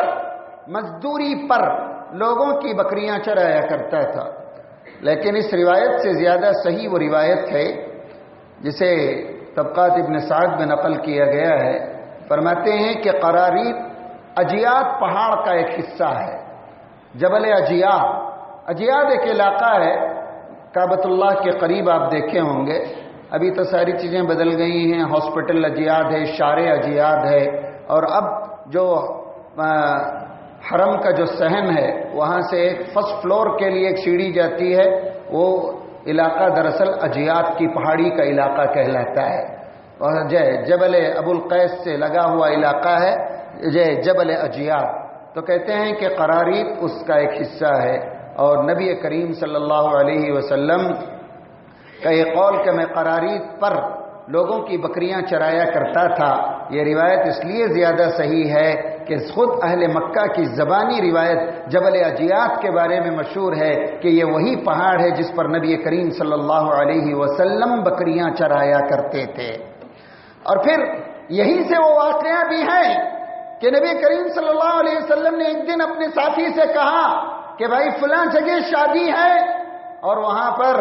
مزدوری پر لوگوں کی بکریاں چرایا کرتا تھا۔ لیکن اس روایت سے زیادہ صحیح وہ روایت ہے جسے طبقات ابن سعد میں نقل کیا گیا ہے۔ فرماتے ہیں کہ قرارید اجیاد پہاڑ کا ایک حصہ ہے، جبل اجیاد۔ اجیاد ایک علاقہ ہے کعبۃ اللہ کے قریب، آپ دیکھے ہوں گے۔ ابھی تو ساری چیزیں بدل گئی ہیں، ہاسپٹل اجیاد ہے، شارع اجیاد ہے، اور اب جو حرم کا جو صحن ہے وہاں سے ایک فرسٹ فلور کے لیے ایک سیڑھی جاتی ہے، وہ علاقہ دراصل اجیاد کی پہاڑی کا علاقہ کہلاتا ہے، اور جبل ابو القیس سے لگا ہوا علاقہ ہے جبل اجیاد۔ تو کہتے ہیں کہ قرارید اس کا ایک حصہ ہے، اور نبی کریم صلی اللہ علیہ وسلم کا یہ قول کہ میں قرارید پر لوگوں کی بکریاں چرایا کرتا تھا، یہ روایت اس لیے زیادہ صحیح ہے کہ خود اہل مکہ کی زبانی روایت جبل اجیاد کے بارے میں مشہور ہے کہ یہ وہی پہاڑ ہے جس پر نبی کریم صلی اللہ علیہ وسلم بکریاں چرایا کرتے تھے۔ اور پھر یہی سے وہ واقعہ بھی ہے کہ نبی کریم صلی اللہ علیہ وسلم نے ایک دن اپنے ساتھی سے کہا کہ بھائی فلاں جگہ شادی ہے اور وہاں پر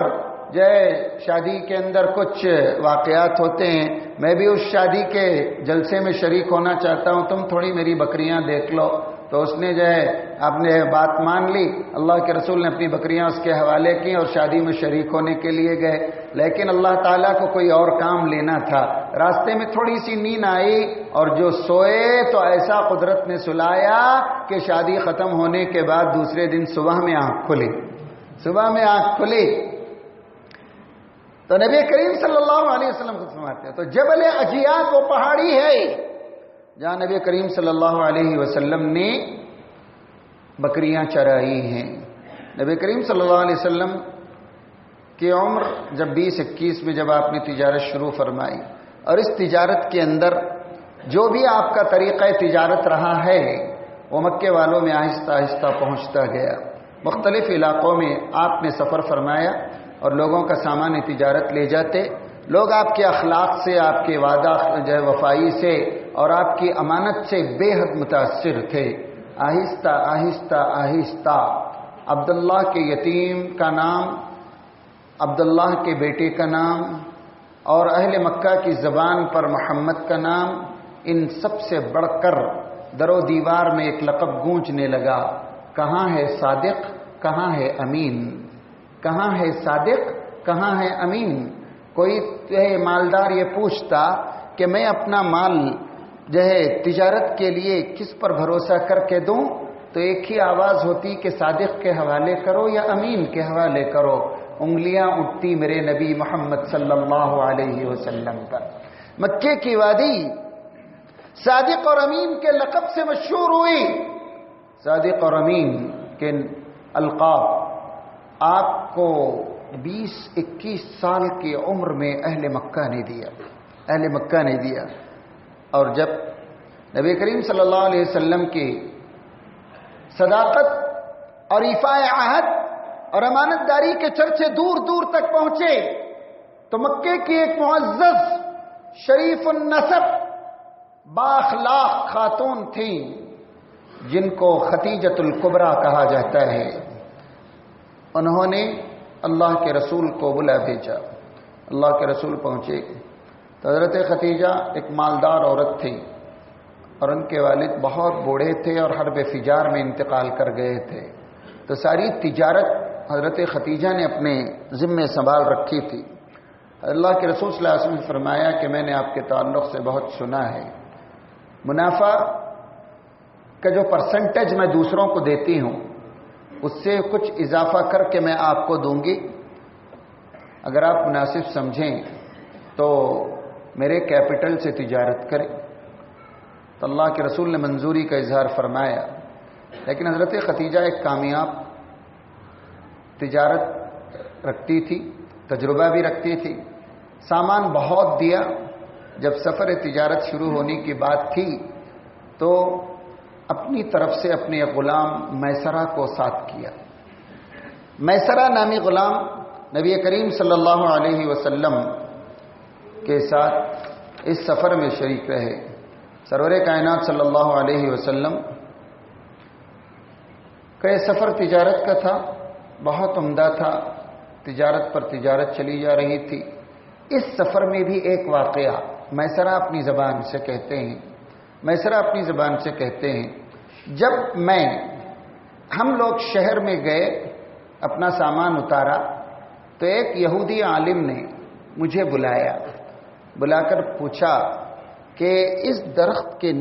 جو ہے شادی کے اندر کچھ واقعات ہوتے ہیں، میں بھی اس شادی کے جلسے میں شریک ہونا چاہتا ہوں، تم تھوڑی میری بکریاں دیکھ لو۔ تو اس نے جو ہے اپنے بات مان لی، اللہ کے رسول نے اپنی بکریاں اس کے حوالے کی اور شادی میں شریک ہونے کے لیے گئے۔ لیکن اللہ تعالیٰ کو کوئی اور کام لینا تھا، راستے میں تھوڑی سی نیند آئی اور جو سوئے تو ایسا قدرت نے سلایا کہ شادی ختم ہونے کے بعد دوسرے دن صبح میں آنکھ کھلی، صبح میں آنکھ کھلی۔ تو نبی کریم صلی اللہ علیہ وسلم کو فرماتے ہیں تو جبل اجیات وہ پہاڑی ہے جہاں نبی کریم صلی اللہ علیہ وسلم نے بکریاں چرائی ہیں۔ نبی کریم صلی اللہ علیہ وسلم کی عمر جب 20-21 میں جب آپ نے تجارت شروع فرمائی، اور اس تجارت کے اندر جو بھی آپ کا طریقہ تجارت رہا ہے وہ مکے والوں میں آہستہ آہستہ پہنچتا گیا۔ مختلف علاقوں میں آپ نے سفر فرمایا اور لوگوں کا سامان تجارت لے جاتے۔ لوگ آپ کے اخلاق سے، آپ کے وعدہ جو ہے وفائی سے اور آپ کی امانت سے بے حد متاثر تھے۔ آہستہ آہستہ آہستہ عبداللہ کے یتیم کا نام، عبداللہ کے بیٹے کا نام اور اہل مکہ کی زبان پر محمد کا نام، ان سب سے بڑھ کر در و دیوار میں ایک لقب گونجنے لگا، کہاں ہے صادق، کہاں ہے امین، کہاں ہے صادق، کہاں ہے امین۔ کوئی مالدار یہ پوچھتا کہ میں اپنا مال جو ہے تجارت کے لیے کس پر بھروسہ کر کے دوں، تو ایک ہی آواز ہوتی کہ صادق کے حوالے کرو یا امین کے حوالے کرو۔ انگلیاں اٹھتی میرے نبی محمد صلی اللہ علیہ وسلم پر۔ مکے کی وادی صادق اور امین کے لقب سے مشہور ہوئی۔ صادق اور امین کے القاب آپ کو 20-21 سال کی عمر میں اہل مکہ نے دیا، اہل مکہ نے دیا۔ اور جب نبی کریم صلی اللہ علیہ وسلم کی صداقت اور ایفاء عہد اور امانت داری کے چرچے دور دور تک پہنچے تو مکے کی ایک معزز شریف النسب بااخلاق خاتون تھیں جن کو ختیجۃ الکبریٰ کہا جاتا ہے۔ انہوں نے اللہ کے رسول کو بلا بھیجا۔ اللہ کے رسول پہنچے تو حضرت ختیجہ ایک مالدار عورت تھی اور ان کے والد بہت بوڑھے تھے اور حرب فجار میں انتقال کر گئے تھے، تو ساری تجارت حضرت ختیجہ نے اپنے ذمے سنبھال رکھی تھی۔ اللہ کے رسول صلی اللہ علیہ وسلم نے فرمایا کہ میں نے آپ کے تعلق سے بہت سنا ہے، منافع کا جو پرسنٹیج میں دوسروں کو دیتی ہوں اس سے کچھ اضافہ کر کے میں آپ کو دوں گی، اگر آپ مناسب سمجھیں تو میرے کیپٹل سے تجارت کریں۔ تو اللہ کے رسول نے منظوری کا اظہار فرمایا، لیکن حضرت ختیجہ ایک کامیاب تجارت رکھتی تھی، تجربہ بھی رکھتی تھی، سامان بہت دیا۔ جب سفر تجارت شروع ہونے کی بات تھی تو اپنی طرف سے اپنے غلام میسرہ کو ساتھ کیا۔ میسرہ نامی غلام نبی کریم صلی اللہ علیہ وسلم کے ساتھ اس سفر میں شریک رہے۔ سرور کائنات صلی اللہ علیہ وسلم کا یہ سفر تجارت کا تھا، بہت عمدہ تھا، تجارت پر تجارت چلی جا رہی تھی۔ اس سفر میں بھی ایک واقعہ میسرہ اپنی زبان سے کہتے ہیں، میسرہ اپنی زبان سے کہتے ہیں، جب ہم لوگ شہر میں گئے، اپنا سامان اتارا تو ایک یہودی عالم نے مجھے بلایا، بلا کر پوچھا کہ اس درخت کے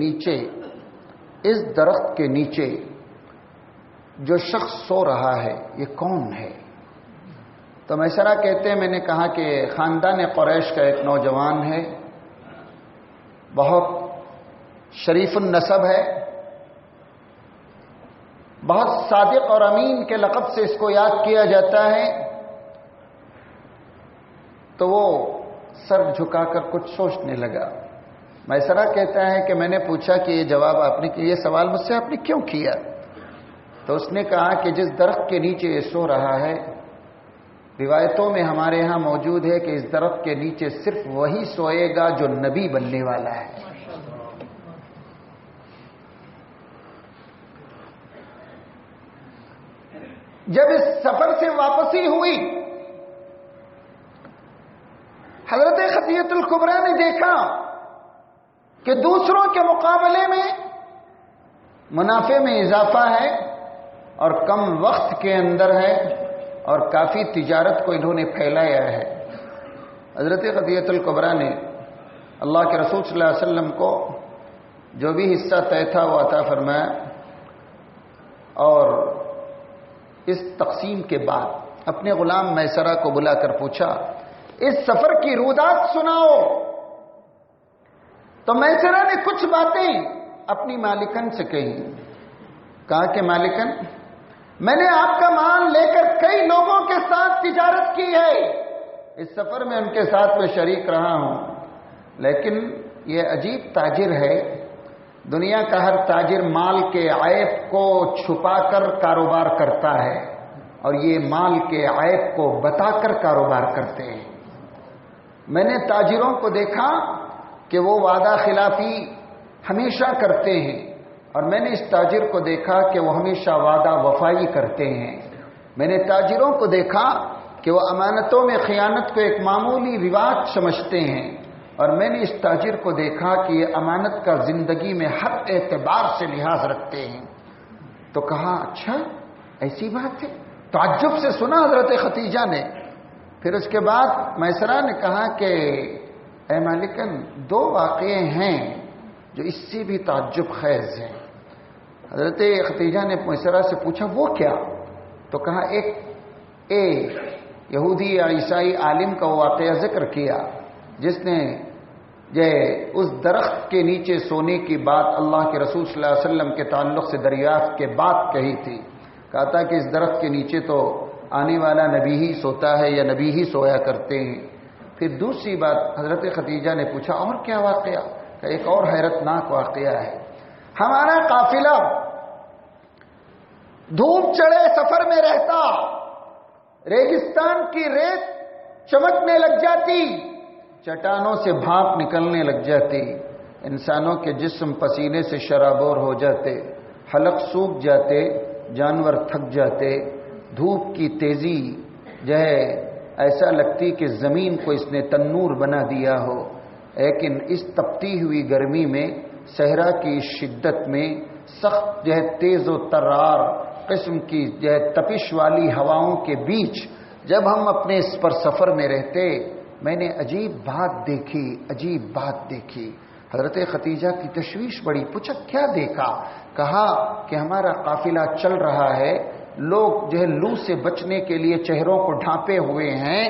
نیچے جو شخص سو رہا ہے یہ کون ہے؟ تو میسرہ کہتے ہیں میں نے کہا کہ خاندان قریش کا ایک نوجوان ہے، بہت شریف النسب ہے، بہت صادق اور امین کے لقب سے اس کو یاد کیا جاتا ہے۔ تو وہ سر جھکا کر کچھ سوچنے لگا۔ میسرہ کہتا ہے کہ میں نے پوچھا کہ یہ جواب یہ سوال مجھ سے آپ نے کیوں کیا؟ تو اس نے کہا کہ جس درخت کے نیچے یہ سو رہا ہے، روایتوں میں ہمارے ہاں موجود ہے کہ اس درخت کے نیچے صرف وہی سوئے گا جو نبی بننے والا ہے، جب اس سفر سے واپسی ہوئی، حضرت خدیجہ الکبریٰ نے دیکھا کہ دوسروں کے مقابلے میں منافع میں اضافہ ہے اور کم وقت کے اندر ہے اور کافی تجارت کو انہوں نے پھیلایا ہے۔ حضرت خدیجہ الکبریٰ نے اللہ کے رسول صلی اللہ علیہ وسلم کو جو بھی حصہ طے تھا وہ عطا فرمایا، اور اس تقسیم کے بعد اپنے غلام میسرہ کو بلا کر پوچھا، اس سفر کی رودات سناؤ۔ تو میسرہ نے کچھ باتیں اپنی مالکن سے کہی، کہا کہ مالکن، میں نے آپ کا مال لے کر کئی لوگوں کے ساتھ تجارت کی ہے، اس سفر میں ان کے ساتھ میں شریک رہا ہوں، لیکن یہ عجیب تاجر ہے، دنیا کا ہر تاجر مال کے عیب کو چھپا کر کاروبار کرتا ہے اور یہ مال کے عیب کو بتا کر کاروبار کرتے ہیں۔ میں نے تاجروں کو دیکھا کہ وہ وعدہ خلافی ہمیشہ کرتے ہیں، اور میں نے اس تاجر کو دیکھا کہ وہ ہمیشہ وعدہ وفائی کرتے ہیں۔ میں نے تاجروں کو دیکھا کہ وہ امانتوں میں خیانت کو ایک معمولی رواج سمجھتے ہیں، اور میں نے اس تاجر کو دیکھا کہ یہ امانت کا زندگی میں ہر اعتبار سے لحاظ رکھتے ہیں۔ تو کہا اچھا ایسی بات ہے؟ تعجب سے سنا حضرت خدیجہ نے۔ پھر اس کے بعد میسرہ نے کہا کہ اے مالکن، دو واقعے ہیں جو اس سے بھی تعجب خیز ہیں۔ حضرت خدیجہ نے میسرہ سے پوچھا وہ کیا؟ تو کہا ایک یہودی یا عیسائی عالم کا وہ واقعہ ذکر کیا جس نے اس درخت کے نیچے سونے کی بات اللہ کے رسول صلی اللہ علیہ وسلم کے تعلق سے دریافت کے بعد کہی تھی۔ کہا تھا کہ اس درخت کے نیچے تو آنے والا نبی ہی سوتا ہے یا نبی ہی سویا کرتے ہیں۔ پھر دوسری بات حضرت خدیجہ نے پوچھا اور کیا واقعہ؟ کہ ایک اور حیرت ناک واقعہ ہے، ہمارا قافلہ دھوپ چڑھے سفر میں رہتا، ریگستان کی ریت چمکنے لگ جاتی، چٹانوں سے بھاپ نکلنے لگ جاتی، انسانوں کے جسم پسینے سے شرابور ہو جاتے، حلق سوکھ جاتے، جانور تھک جاتے، دھوپ کی تیزی ایسا لگتی کہ زمین کو اس نے تنور بنا دیا ہو۔ لیکن اس تپتی ہوئی گرمی میں، صحرا کی شدت میں، سخت تیز و ترار قسم کی تپش والی ہواؤں کے بیچ جب ہم اپنے اس پر سفر میں رہتے، میں نے عجیب بات دیکھی۔ حضرت خدیجہ کی تشویش بڑی، پوچھا کیا دیکھا؟ کہا کہ ہمارا قافلہ چل رہا ہے، لوگ لو سے بچنے کے لیے چہروں کو ڈھانپے ہوئے ہیں،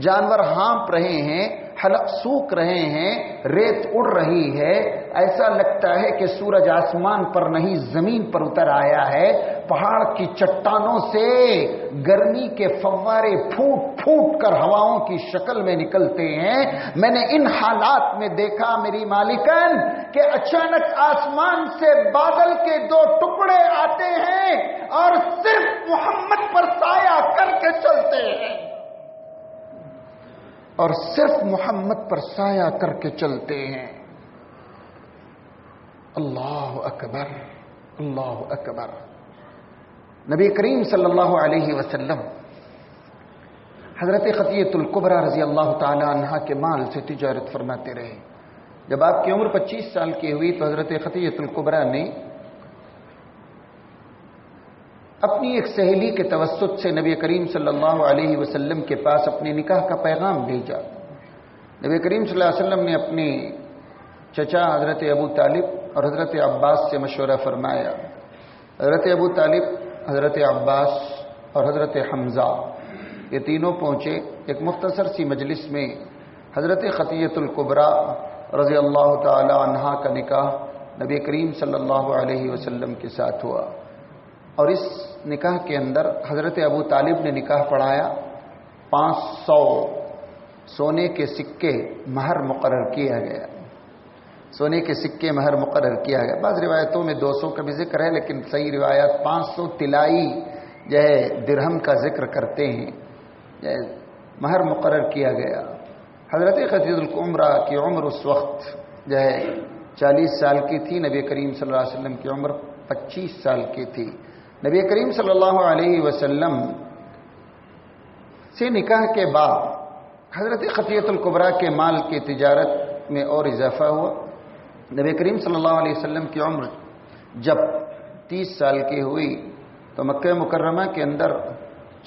جانور ہانپ رہے ہیں، حلق سوکھ رہے ہیں، ریت اڑ رہی ہے، ایسا لگتا ہے کہ سورج آسمان پر نہیں زمین پر اتر آیا ہے، پہاڑ کی چٹانوں سے گرمی کے فوارے پھوٹ پھوٹ کر ہواؤں کی شکل میں نکلتے ہیں۔ میں نے ان حالات میں دیکھا میری مالکن کہ اچانک آسمان سے بادل کے دو ٹکڑے آتے ہیں اور صرف محمد پر سایہ کر کے چلتے ہیں، اور صرف محمد پر سایہ کر کے چلتے ہیں۔ اللہ اکبر، اللہ اکبر۔ نبی کریم صلی اللہ علیہ وسلم حضرت خدیجہ الکبریٰ رضی اللہ تعالی عنہا کے مال سے تجارت فرماتے رہے۔ جب آپ کی عمر 25 سال کی ہوئی تو حضرت خدیجہ الکبریٰ نے اپنی ایک سہیلی کے توسط سے نبی کریم صلی اللہ علیہ وسلم کے پاس اپنے نکاح کا پیغام بھیجا۔ نبی کریم صلی اللہ علیہ وسلم نے اپنے چچا حضرت ابو طالب اور حضرت عباس سے مشورہ فرمایا۔ حضرت ابو طالب، حضرت عباس اور حضرت حمزہ یہ تینوں پہنچے۔ ایک مختصر سی مجلس میں حضرت خدیجہ الکبریٰ رضی اللہ تعالی عنہا کا نکاح نبی کریم صلی اللہ علیہ وسلم کے ساتھ ہوا، اور اس نکاح کے اندر حضرت ابو طالب نے نکاح پڑھایا۔ 500 سونے کے سکے مہر مقرر کیا گیا، سونے کے سکے مہر مقرر کیا گیا۔ بعض روایتوں میں 200 کا بھی ذکر ہے، لیکن صحیح روایات 500 طلائی درہم کا ذکر کرتے ہیں، مہر مقرر کیا گیا۔ حضرت خدیجہ الکبریٰ کی عمر اس وقت 40 سال کی تھی، نبی کریم صلی اللہ علیہ وسلم کی عمر 25 سال کی تھی۔ نبی کریم صلی اللہ علیہ وسلم سے نکاح کے بعد حضرت خطیۃ الکبریٰ کے مال کی تجارت میں اور اضافہ ہوا. نبی کریم صلی اللہ علیہ وسلم کی عمر جب 30 سال کی ہوئی تو مکہ مکرمہ کے اندر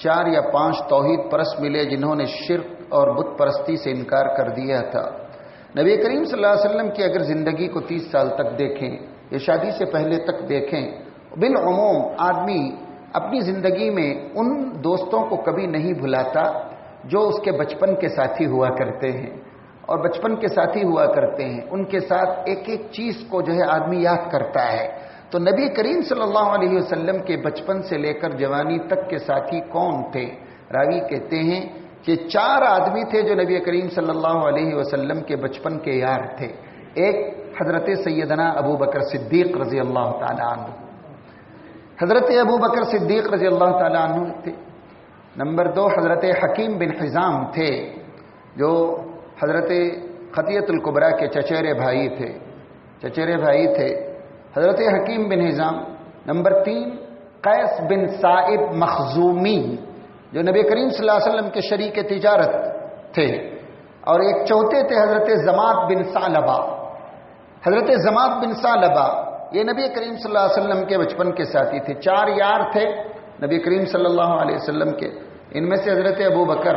4 یا 5 توحید پرست ملے جنہوں نے شرک اور بت پرستی سے انکار کر دیا تھا. نبی کریم صلی اللہ علیہ وسلم کی اگر زندگی کو 30 سال تک دیکھیں یا شادی سے پہلے تک دیکھیں، بالعموم آدمی اپنی زندگی میں ان دوستوں کو کبھی نہیں بھلاتا جو اس کے بچپن کے ساتھی ہوا کرتے ہیں، اور بچپن کے ساتھی ہوا کرتے ہیں ان کے ساتھ ایک ایک چیز کو جو ہے آدمی یاد کرتا ہے. تو نبی کریم صلی اللہ علیہ وسلم کے بچپن سے لے کر جوانی تک کے ساتھی کون تھے؟ راوی کہتے ہیں کہ 4 آدمی تھے جو نبی کریم صلی اللہ علیہ وسلم کے بچپن کے یار تھے. ایک حضرت سیدنا ابو بکر صدیق رضی اللہ تعالی عنہ، حضرت ابو بکر صدیق رضی اللہ تعالی عنہ تھے. نمبر 2 حضرت حکیم بن حزام تھے جو حضرت خطیۃ الکبریٰ کے چچیرے بھائی تھے حضرت حکیم بن حزام. نمبر 3 قیس بن صائب مخزومی جو نبی کریم صلی اللہ علیہ وسلم کے شریک تجارت تھے. اور ایک چوتھے تھے حضرت زماد بن ثعلبہ. حضرت زماد بن ثعلبہ یہ نبی کریم صلی اللہ علیہ وسلم کے بچپن کے ساتھی تھے. 4 یار تھے نبی کریم صلی اللہ علیہ وسلم کے. ان میں سے حضرت ابو بکر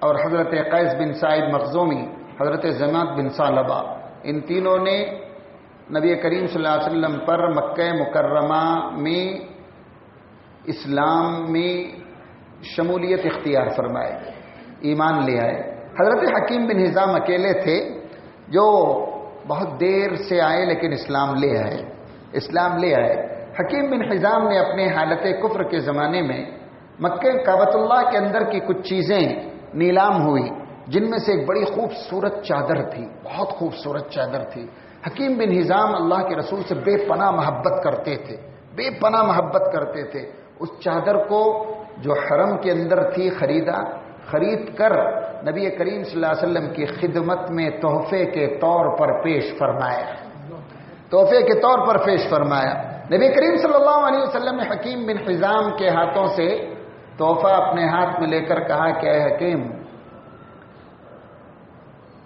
اور حضرت قیس بن صائب مخزومی، حضرت زماد بن ثعلبہ، ان تینوں نے نبی کریم صلی اللہ علیہ وسلم پر مکہ مکرمہ میں اسلام میں شمولیت اختیار فرمائے، ایمان لے آئے. حضرت حکیم بن حزام اکیلے تھے جو بہت دیر سے آئے لیکن اسلام لے آئے. حکیم بن حزام نے اپنے حالت کفر کے زمانے میں مکہ کعبۃ اللہ کے اندر کی کچھ چیزیں نیلام ہوئی، جن میں سے ایک بڑی خوبصورت چادر تھی، بہت خوبصورت چادر تھی. حکیم بن حزام اللہ کے رسول سے بے پناہ محبت کرتے تھے. اس چادر کو جو حرم کے اندر تھی خرید کر نبی کریم صلی اللہ علیہ وسلم کی خدمت میں تحفے کے طور پر پیش فرمایا. نبی کریم صلی اللہ علیہ وسلم نے حکیم بن حزام کے ہاتھوں سے تحفہ اپنے ہاتھ میں لے کر کہا کہ اے حکیم.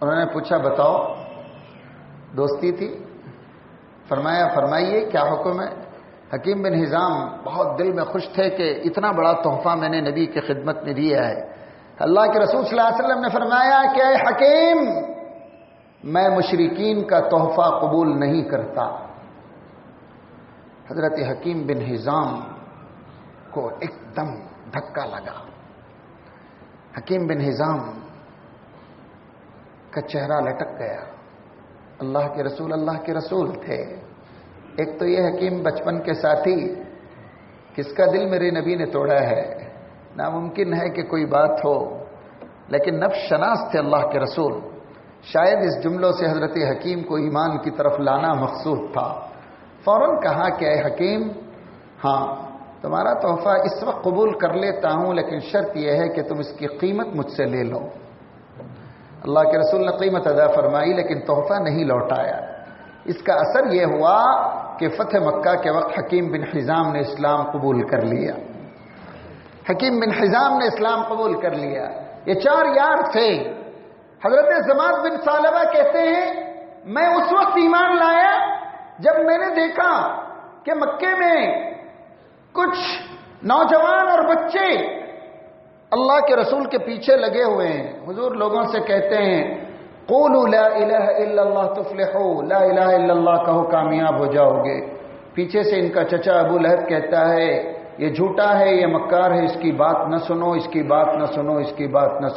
انہوں نے پوچھا بتاؤ دوستی تھی؟ فرمائیے کیا حکم ہے؟ حکیم بن حزام بہت دل میں خوش تھے کہ اتنا بڑا تحفہ میں نے نبی کی خدمت میں دیا ہے. اللہ کے رسول صلی اللہ علیہ وسلم نے فرمایا کہ اے حکیم، میں مشرکین کا تحفہ قبول نہیں کرتا. حضرت حکیم بن حزام کو ایک دم دھکا لگا. حکیم بن حزام کا چہرہ لٹک گیا. اللہ کے رسول تھے. ایک تو یہ حکیم بچپن کے ساتھی، کس کا دل میرے نبی نے توڑا ہے؟ ناممکن ہے کہ کوئی بات ہو، لیکن نفس شناس تھے اللہ کے رسول. شاید اس جملوں سے حضرت حکیم کو ایمان کی طرف لانا مقصود تھا. فوراً کہا کہ اے حکیم، ہاں تمہارا تحفہ اس وقت قبول کر لیتا ہوں، لیکن شرط یہ ہے کہ تم اس کی قیمت مجھ سے لے لو. اللہ کے رسول نے قیمت ادا فرمائی لیکن تحفہ نہیں لوٹایا. اس کا اثر یہ ہوا کہ فتح مکہ کے وقت حکیم بن حزام نے اسلام قبول کر لیا. یہ 4 یار تھے. حضرت زماد بن ثعلبہ کہتے ہیں میں اس وقت ایمان لایا جب میں نے دیکھا کہ مکے میں کچھ نوجوان اور بچے اللہ کے رسول کے پیچھے لگے ہوئے ہیں. حضور لوگوں سے کہتے ہیں قولوا لا الہ الا اللہ تفلحوا، لا الہ الا اللہ کہو کامیاب ہو جاؤ گے. پیچھے سے ان کا چچا ابو لہب کہتا ہے یہ جھوٹا ہے، یہ مکار ہے، اس کی بات نہ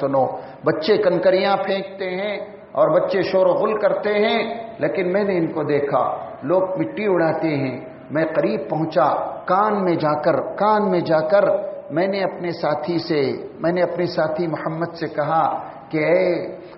سنو. بچے کنکریاں پھینکتے ہیں اور بچے شور و غل کرتے ہیں، لیکن میں نے ان کو دیکھا، لوگ مٹی اڑاتے ہیں. میں قریب پہنچا، کان میں جا کر میں نے اپنے ساتھی محمد سے کہا کہ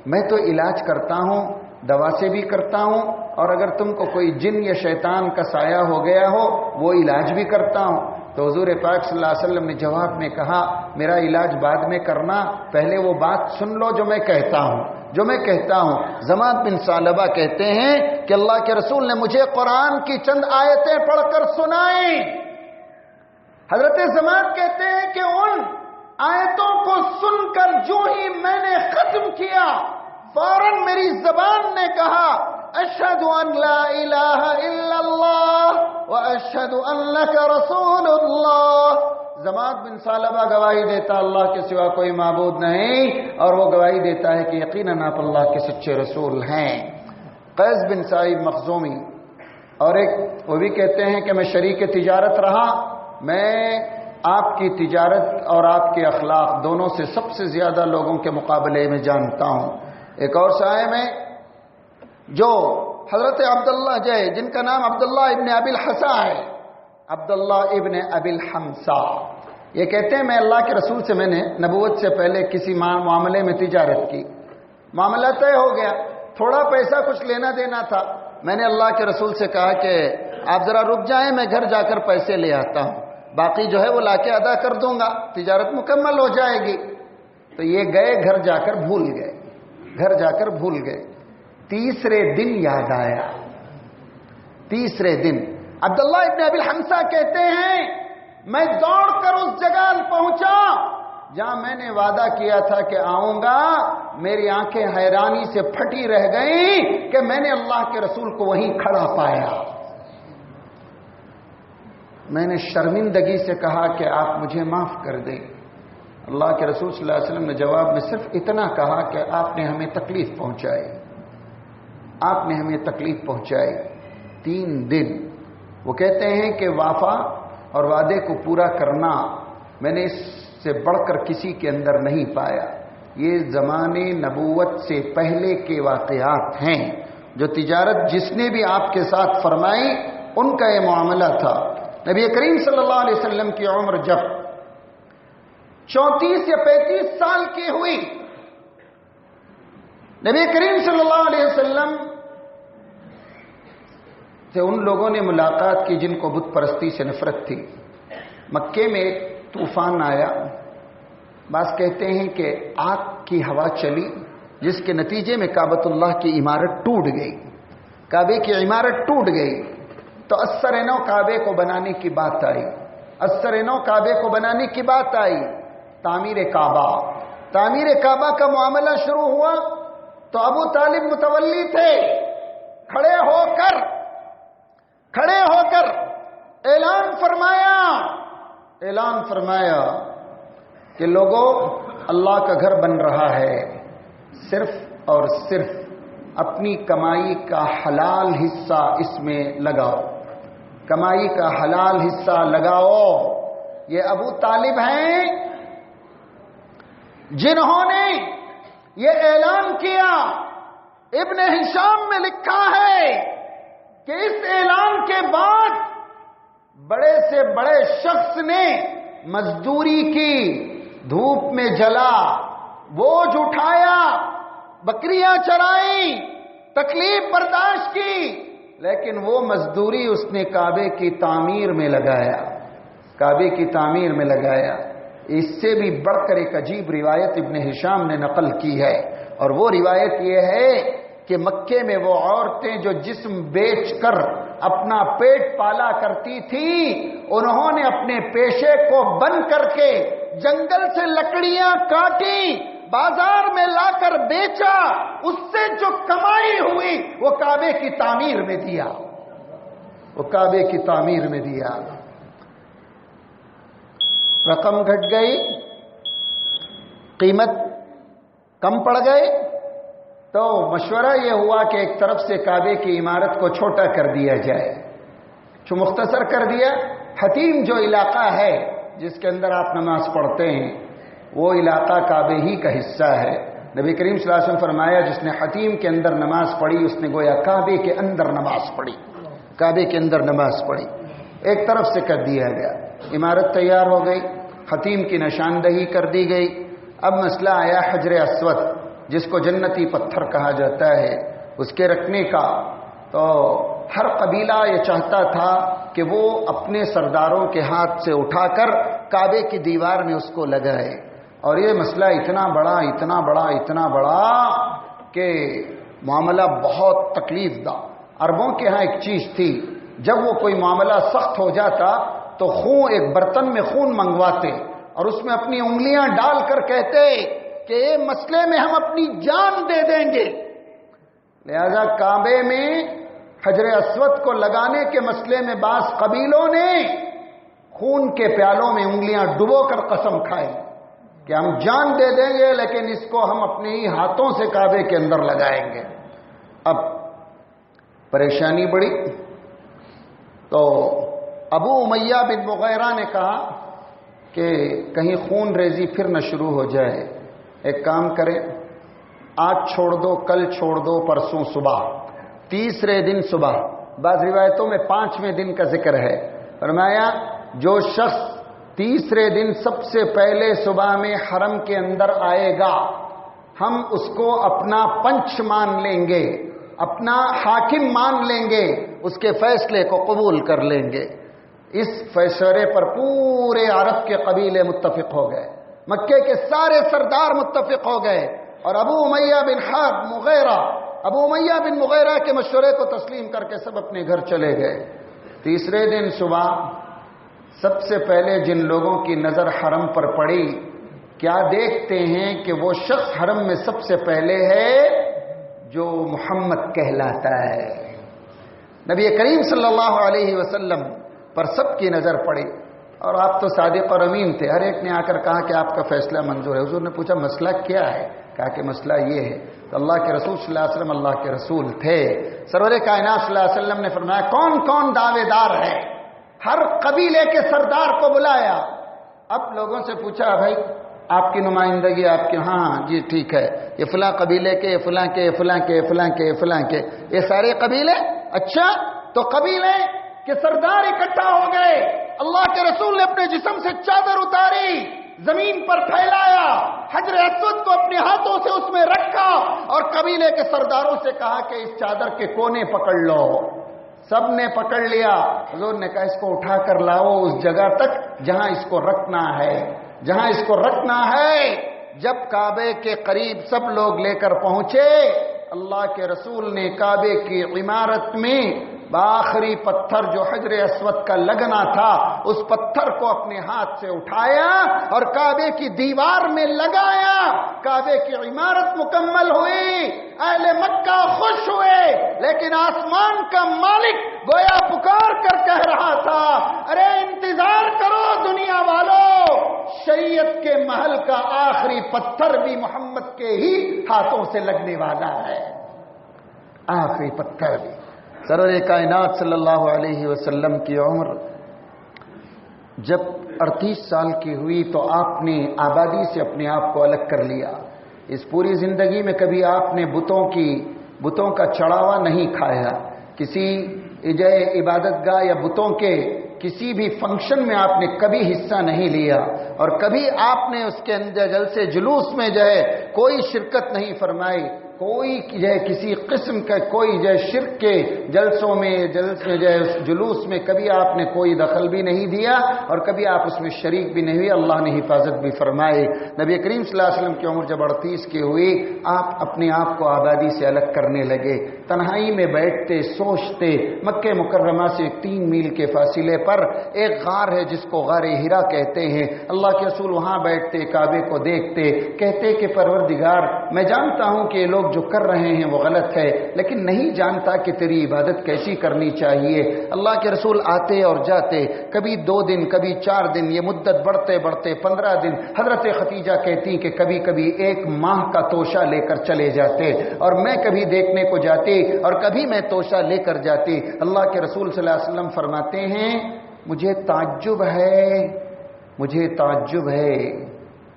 میں تو علاج کرتا ہوں، دوا سے بھی کرتا ہوں، اور اگر تم کو کوئی جن یا شیطان کا سایہ ہو گیا ہو وہ علاج بھی کرتا ہوں. تو حضور پاک صلی اللہ علیہ وسلم نے جواب میں کہا میرا علاج بعد میں کرنا، پہلے وہ بات سن لو جو میں کہتا ہوں. زماد بن ثعلبہ کہتے ہیں کہ اللہ کے رسول نے مجھے قرآن کی چند آیتیں پڑھ کر سنائیں. حضرت زماد کہتے ہیں کہ ان آیتوں کو سن کر جو ہی میں نے ختم کیا، فوراً میری زبان نے کہا اشہد ان لا الہ الا اللہ واشہد انک رسول اللہ۔ زماد بن ثعلبہ گواہی دیتا اللہ کے سوا کوئی معبود نہیں، اور وہ گواہی دیتا ہے کہ یقیناً آپ اللہ کے سچے رسول ہیں۔ قیس بن سعید مخزومی اور ایک وہ بھی کہتے ہیں کہ میں شریک تجارت رہا، میں آپ کی تجارت اور آپ کے اخلاق دونوں سے سب سے زیادہ لوگوں کے مقابلے میں جانتا ہوں۔ ایک اور صاحب ہے جو حضرت عبداللہ جن کا نام عبداللہ ابن ابی الحسا ہے، عبداللہ ابن ابی الحمسا، یہ کہتے ہیں میں اللہ کے رسول سے میں نے نبوت سے پہلے کسی معاملے میں تجارت کی، معاملہ طے ہو گیا، تھوڑا پیسہ کچھ لینا دینا تھا، میں نے اللہ کے رسول سے کہا کہ آپ ذرا رک جائیں، میں گھر جا کر پیسے لے آتا ہوں، باقی جو ہے وہ لا کے ادا کر دوں گا، تجارت مکمل ہو جائے گی۔ تو یہ گئے، گھر جا کر بھول گئے، گھر جا کر بھول گئے۔ تیسرے دن یاد آیا، تیسرے دن عبداللہ ابن ابی الحمسا کہتے ہیں میں دوڑ کر اس جگہ پہنچا جہاں میں نے وعدہ کیا تھا کہ آؤں گا، میری آنکھیں حیرانی سے پھٹی رہ گئیں کہ میں نے اللہ کے رسول کو وہیں کھڑا پایا۔ میں نے شرمندگی سے کہا کہ آپ مجھے معاف کر دیں۔ اللہ کے رسول صلی اللہ علیہ وسلم نے جواب میں صرف اتنا کہا کہ آپ نے ہمیں تکلیف پہنچائی، آپ نے ہمیں تکلیف پہنچائی۔ 3 دن وہ کہتے ہیں کہ وفا اور وعدے کو پورا کرنا میں نے اس سے بڑھ کر کسی کے اندر نہیں پایا۔ یہ زمانے نبوت سے پہلے کے واقعات ہیں، جو تجارت جس نے بھی آپ کے ساتھ فرمائی ان کا یہ معاملہ تھا۔ نبی کریم صلی اللہ علیہ وسلم کی عمر جب 34 یا 35 سال کی ہوئی، نبی کریم صلی اللہ علیہ وسلم سے ان لوگوں نے ملاقات کی جن کو بت پرستی سے نفرت تھی۔ مکے میں ایک طوفان آیا، بعض کہتے ہیں کہ آگ کی ہوا چلی جس کے نتیجے میں کعبۃ اللہ کی عمارت ٹوٹ گئی، کعبے کی عمارت ٹوٹ گئی۔ تو اثر-نو کعبے کو بنانے کی بات آئی، اثر-نو کعبے کو بنانے کی بات آئی۔ تعمیر کعبہ کا معاملہ شروع ہوا تو ابو طالب متولی تھے، کھڑے ہو کر اعلان فرمایا کہ لوگوں، اللہ کا گھر بن رہا ہے، صرف اور صرف اپنی کمائی کا حلال حصہ اس میں لگاؤ، کمائی کا حلال حصہ لگاؤ۔ یہ ابو طالب ہیں جنہوں نے یہ اعلان کیا۔ ابن ہشام میں لکھا ہے کہ اس اعلان کے بعد بڑے سے بڑے شخص نے مزدوری کی، دھوپ میں جلا، بوجھ اٹھایا، بکریاں چرائی، تکلیف برداشت کی، لیکن وہ مزدوری اس نے کعبے کی تعمیر میں لگایا، کعبے کی تعمیر میں لگایا۔ اس سے بھی بڑھ کر ایک عجیب روایت ابن ہشام نے نقل کی ہے، اور وہ روایت یہ ہے کہ مکے میں وہ عورتیں جو جسم بیچ کر اپنا پیٹ پالا کرتی تھیں، انہوں نے اپنے پیشے کو بند کر کے جنگل سے لکڑیاں کاٹی، بازار میں لا کر بیچا، اس سے جو کمائی ہوئی وہ کعبے کی تعمیر میں دیا، وہ کعبے کی تعمیر میں دیا۔ رقم گھٹ گئی، قیمت کم پڑ گئے، تو مشورہ یہ ہوا کہ ایک طرف سے کعبے کی عمارت کو چھوٹا کر دیا جائے، جو مختصر کر دیا۔ حتیم جو علاقہ ہے جس کے اندر آپ نماز پڑھتے ہیں، وہ علاقہ کعبے ہی کا حصہ ہے۔ نبی کریم صلی اللہ علیہ وسلم فرمایا جس نے حتیم کے اندر نماز پڑھی اس نے گویا کعبے کے اندر نماز پڑھی، کعبے کے اندر نماز پڑھی۔ ایک طرف سے کر دیا گیا، عمارت تیار ہو گئی، حتیم کی نشاندہی کر دی گئی۔ اب مسئلہ آیا حجر اسود، جس کو جنتی پتھر کہا جاتا ہے، اس کے رکھنے کا۔ تو ہر قبیلہ یہ چاہتا تھا کہ وہ اپنے سرداروں کے ہاتھ سے اٹھا کر کعبے کی دیوار میں اس کو لگائے، اور یہ مسئلہ اتنا بڑا کہ معاملہ بہت تکلیف دہ۔ عربوں کے ہاں ایک چیز تھی، جب وہ کوئی معاملہ سخت ہو جاتا تو خون، ایک برتن میں خون منگواتے اور اس میں اپنی انگلیاں ڈال کر کہتے کہ یہ مسئلے میں ہم اپنی جان دے دیں گے۔ لہذا کعبے میں حجر اسود کو لگانے کے مسئلے میں بعض قبیلوں نے خون کے پیالوں میں انگلیاں ڈبو کر قسم کھائی کہ ہم جان دے دیں گے لیکن اس کو ہم اپنے ہی ہاتھوں سے کعبے کے اندر لگائیں گے۔ اب پریشانی بڑی تو ابو امیہ بن مغیرہ نے کہا کہ کہیں خون ریزی پھر نہ شروع ہو جائے، ایک کام کریں، آج چھوڑ دو، کل چھوڑ دو، پرسوں صبح، تیسرے دن صبح، بعض روایتوں میں 5ویں دن کا ذکر ہے، فرمایا جو شخص تیسرے دن سب سے پہلے صبح میں حرم کے اندر آئے گا ہم اس کو اپنا پنچ مان لیں گے، اپنا حاکم مان لیں گے، اس کے فیصلے کو قبول کر لیں گے۔ اس فیصلے پر پورے عرب کے قبیلے متفق ہو گئے، مکے کے سارے سردار متفق ہو گئے، اور ابو امیہ بن مغیرہ کے مشورے کو تسلیم کر کے سب اپنے گھر چلے گئے۔ تیسرے دن صبح سب سے پہلے جن لوگوں کی نظر حرم پر پڑی، کیا دیکھتے ہیں کہ وہ شخص حرم میں سب سے پہلے ہے جو محمد کہلاتا ہے۔ نبی کریم صلی اللہ علیہ وسلم پر سب کی نظر پڑی، اور آپ تو صادق اور امین تھے، ہر ایک نے آ کر کہا کہ آپ کا فیصلہ منظور ہے۔ حضور نے پوچھا مسئلہ کیا ہے؟ کہا کہ مسئلہ یہ ہے۔ تو اللہ کے رسول صلی اللہ علیہ وسلم اللہ کے رسول تھے، سرور کائنات صلی اللہ علیہ وسلم نے فرمایا کون کون دعوے دار ہے؟ ہر قبیلے کے سردار کو بلایا۔ اب لوگوں سے پوچھا بھائی آپ کی نمائندگی آپ کی، ہاں جی ٹھیک ہے، یہ فلاں قبیلے کے، یہ فلاں کے، یہ فلاں کے، یہ فلاں کے، یہ فلاں کے، یہ سارے قبیلے۔ اچھا تو قبیلے کے سردار اکٹھا ہو گئے، اللہ کے رسول نے اپنے جسم سے چادر اتاری، زمین پر پھیلایا، حجر اسود کو اپنے ہاتھوں سے اس میں رکھا اور قبیلے کے سرداروں سے کہا کہ اس چادر کے کونے پکڑ لو۔ سب نے پکڑ لیا۔ حضور نے کہا اس کو اٹھا کر لاؤ اس جگہ تک جہاں اس کو رکھنا ہے، جہاں اس کو رکھنا ہے۔ جب کعبے کے قریب سب لوگ لے کر پہنچے، اللہ کے رسول نے کعبے کی عمارت میں آخری پتھر جو حجر اسود کا لگنا تھا اس پتھر کو اپنے ہاتھ سے اٹھایا اور کعبے کی دیوار میں لگایا۔ کعبے کی عمارت مکمل ہوئی، اہل مکہ خوش ہوئے، لیکن آسمان کا مالک گویا پکار کر کہہ رہا تھا ارے انتظار کرو دنیا والوں، شریعت کے محل کا آخری پتھر بھی محمد کے ہی ہاتھوں سے لگنے والا ہے، آخری پتھر بھی۔ سرور کائنات صلی اللہ علیہ وسلم کی عمر جب 38 سال کی ہوئی تو آپ نے آبادی سے اپنے آپ کو الگ کر لیا۔ اس پوری زندگی میں کبھی آپ نے بتوں کا چڑھاوا نہیں کھایا، کسی عبادت گاہ یا بتوں کے کسی بھی فنکشن میں آپ نے کبھی حصہ نہیں لیا، اور کبھی آپ نے اس کے اندر جلسے جلوس میں کوئی شرکت نہیں فرمائی، کوئی کسی قسم کا کوئی شرک کے جلسوں میں جلوس میں کبھی آپ نے کوئی دخل بھی نہیں دیا اور کبھی آپ اس میں شریک بھی نہیں ہوئے۔ اللہ نے حفاظت بھی فرمائی۔ نبی کریم صلی اللہ علیہ وسلم کی عمر جب 38 کی ہوئی، آپ اپنے آپ کو آبادی سے الگ کرنے لگے، تنہائی میں بیٹھتے سوچتے۔ مکہ مکرمہ سے 3 میل کے فاصلے پر ایک غار ہے جس کو غار ہرا کہتے ہیں۔ اللہ کے رسول وہاں بیٹھتے، کعبے کو دیکھتے، کہتے کہ پروردگار میں جانتا ہوں کہ یہ لوگ جو کر رہے ہیں وہ غلط ہے، لیکن نہیں جانتا کہ تیری عبادت کیسی کرنی چاہیے۔ اللہ کے رسول آتے اور جاتے، کبھی 2 دن، کبھی 4 دن، یہ مدت بڑھتے بڑھتے 15 دن۔ حضرت خدیجہ کہتی کہ کبھی کبھی 1 ماہ کا توشہ لے کر چلے جاتے، اور میں کبھی دیکھنے کو جاتی اور کبھی میں توشہ لے کر جاتی۔ اللہ کے رسول صلی اللہ علیہ وسلم فرماتے ہیں مجھے تعجب ہے۔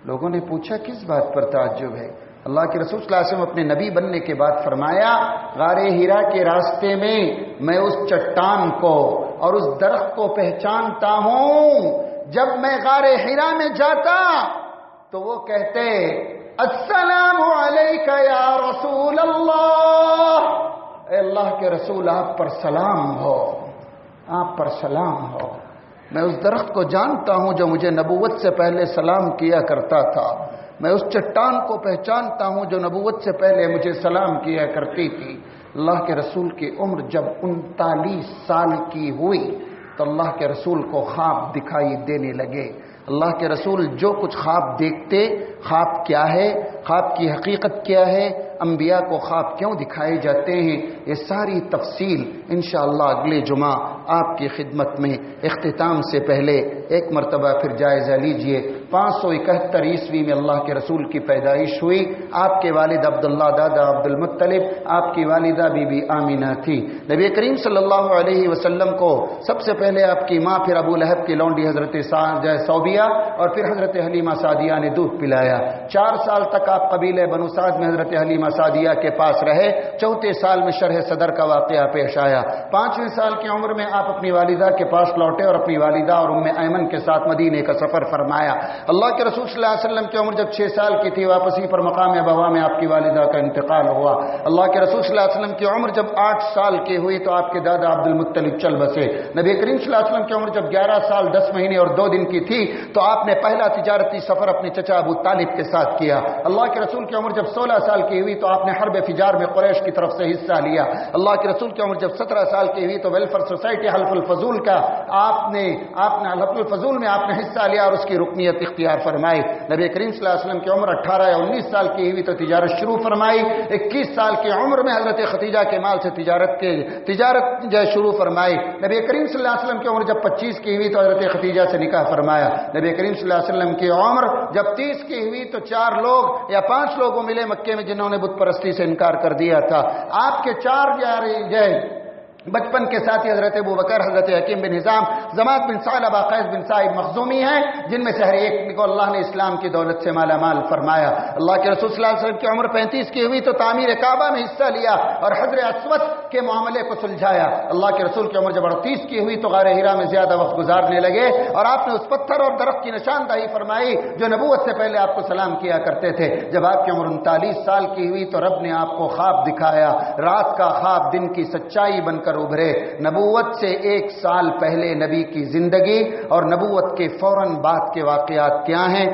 لوگوں نے پوچھا کس بات پر تعجب ہے؟ اللہ کے رسول صلی اللہ علیہ وسلم اپنے نبی بننے کے بعد فرمایا غار ہرا کے راستے میں میں اس چٹان کو اور اس درخت کو پہچانتا ہوں۔ جب میں غار ہرا میں جاتا تو وہ کہتے السلام علیک یا رسول اللہ، اے اللہ کے رسول آپ پر سلام ہو، آپ پر سلام ہو۔ میں اس درخت کو جانتا ہوں جو مجھے نبوت سے پہلے سلام کیا کرتا تھا، میں اس چٹان کو پہچانتا ہوں جو نبوت سے پہلے مجھے سلام کیا کرتی تھی۔ اللہ کے رسول کی عمر جب 39 سال کی ہوئی تو اللہ کے رسول کو خواب دکھائی دینے لگے۔ اللہ کے رسول جو کچھ خواب دیکھتے، خواب کیا ہے، خواب کی حقیقت کیا ہے، انبیاء کو خواب کیوں دکھائے جاتے ہیں، یہ ساری تفصیل انشاءاللہ اگلے جمعہ آپ کی خدمت میں اختتام سے پہلے ایک مرتبہ پھر جائزہ لیجئے۔ 571 عیسوی میں اللہ کے رسول کی پیدائش ہوئی۔ آپ کے والد عبداللہ دادا عبد المطلب، آپ کی والدہ بی بی آمینہ تھی۔ نبی کریم صلی اللہ علیہ وسلم کو سب سے پہلے آپ کی ماں، پھر ابو لہب کی لونڈی حضرت صوبیہ اور پھر حضرت حلیمہ سعدیہ نے دودھ پلایا۔ 4 سال تک آپ قبیلہ بنو سعد میں حضرت حلیمہ سعدیہ کے پاس رہے۔ 4 سال میں شرح صدر کا واقعہ پیش آیا۔ 5ویں سال کی عمر میں آپ اپنی والدہ کے پاس لوٹے اور اپنی والدہ اور ام ایمن کے ساتھ مدینے کا سفر فرمایا۔ اللہ کے رسول صلی اللہ علیہ وسلم کی عمر جب 6 سال کی تھی، واپسی پر مقام ابوا میں آپ کی والدہ کا انتقال ہوا۔ اللہ کے رسول صلی اللہ علیہ وسلم کی عمر جب 8 سال کی ہوئی تو آپ کے دادا عبد المطلب چل بسے۔ نبی کریم صلی اللہ علیہ وسلم کی عمر جب 11 سال 10 مہینے اور 2 دن کی تھی تو آپ نے پہلا تجارتی سفر اپنے چچا ابو طالب کے ساتھ کیا۔ اللہ کے رسول کی عمر جب 16 سال کی ہوئی تو آپ نے حرب فجار میں قریش کی طرف سے حصہ لیا۔ اللہ کے رسول کی عمر جب 17 سال کی ہوئی تو ویلفیئر سوسائٹی حلف الفضول کا آپ نے حلف الفضول میں آپ نے حصہ لیا اور اس کی رکنیت اختیار فرمائی۔ نبی کریم صلی اللہ علیہ وسلم کی عمر 18 یا 19 سال کی ہوئی تو تجارت شروع فرمائی۔ 21 سال کی عمر میں حضرت خدیجہ کے مال سے تجارت شروع فرمائی۔ نبی کریم صلی اللہ علیہ وسلم کی عمر جب 25 کی ہوئی تو حضرت خدیجہ سے نکاح فرمایا۔ نبی کریم صلی اللہ علیہ وسلم کی عمر جب 30 کی ہوئی تو 4 لوگ یا 5 لوگوں ملے مکے میں جنہوں نے بت پرستی سے انکار کر دیا تھا۔ آپ کے 4 بچپن کے ساتھی حضرت ابوبکر، حضرت حکیم بن حزام، زماد بن ثعلبہ، قیس بن صائب مخزومی ہیں، جن میں سے ہر ایک کو اللہ نے اسلام کی دولت سے مالا مال فرمایا۔ اللہ کے رسول صلی اللہ علیہ وسلم کی عمر 35 کی ہوئی تو تعمیر کعبہ میں حصہ لیا اور حجر اسود کے معاملے کو سلجھایا۔ اللہ کے رسول کی عمر جب 38 کی ہوئی تو غار حرا میں زیادہ وقت گزارنے لگے اور آپ نے اس پتھر اور درخت کی نشاندہی فرمائی جو نبوت سے پہلے آپ کو سلام کیا کرتے تھے۔ جب آپ کی عمر 39 سال کی ہوئی تو رب نے آپ کو خواب دکھایا، رات کا خواب دن کی سچائی بن کر ابھرے۔ نبوت سے 1 سال پہلے نبی کی زندگی اور نبوت کے فوراً بعد کے واقعات کیا ہیں؟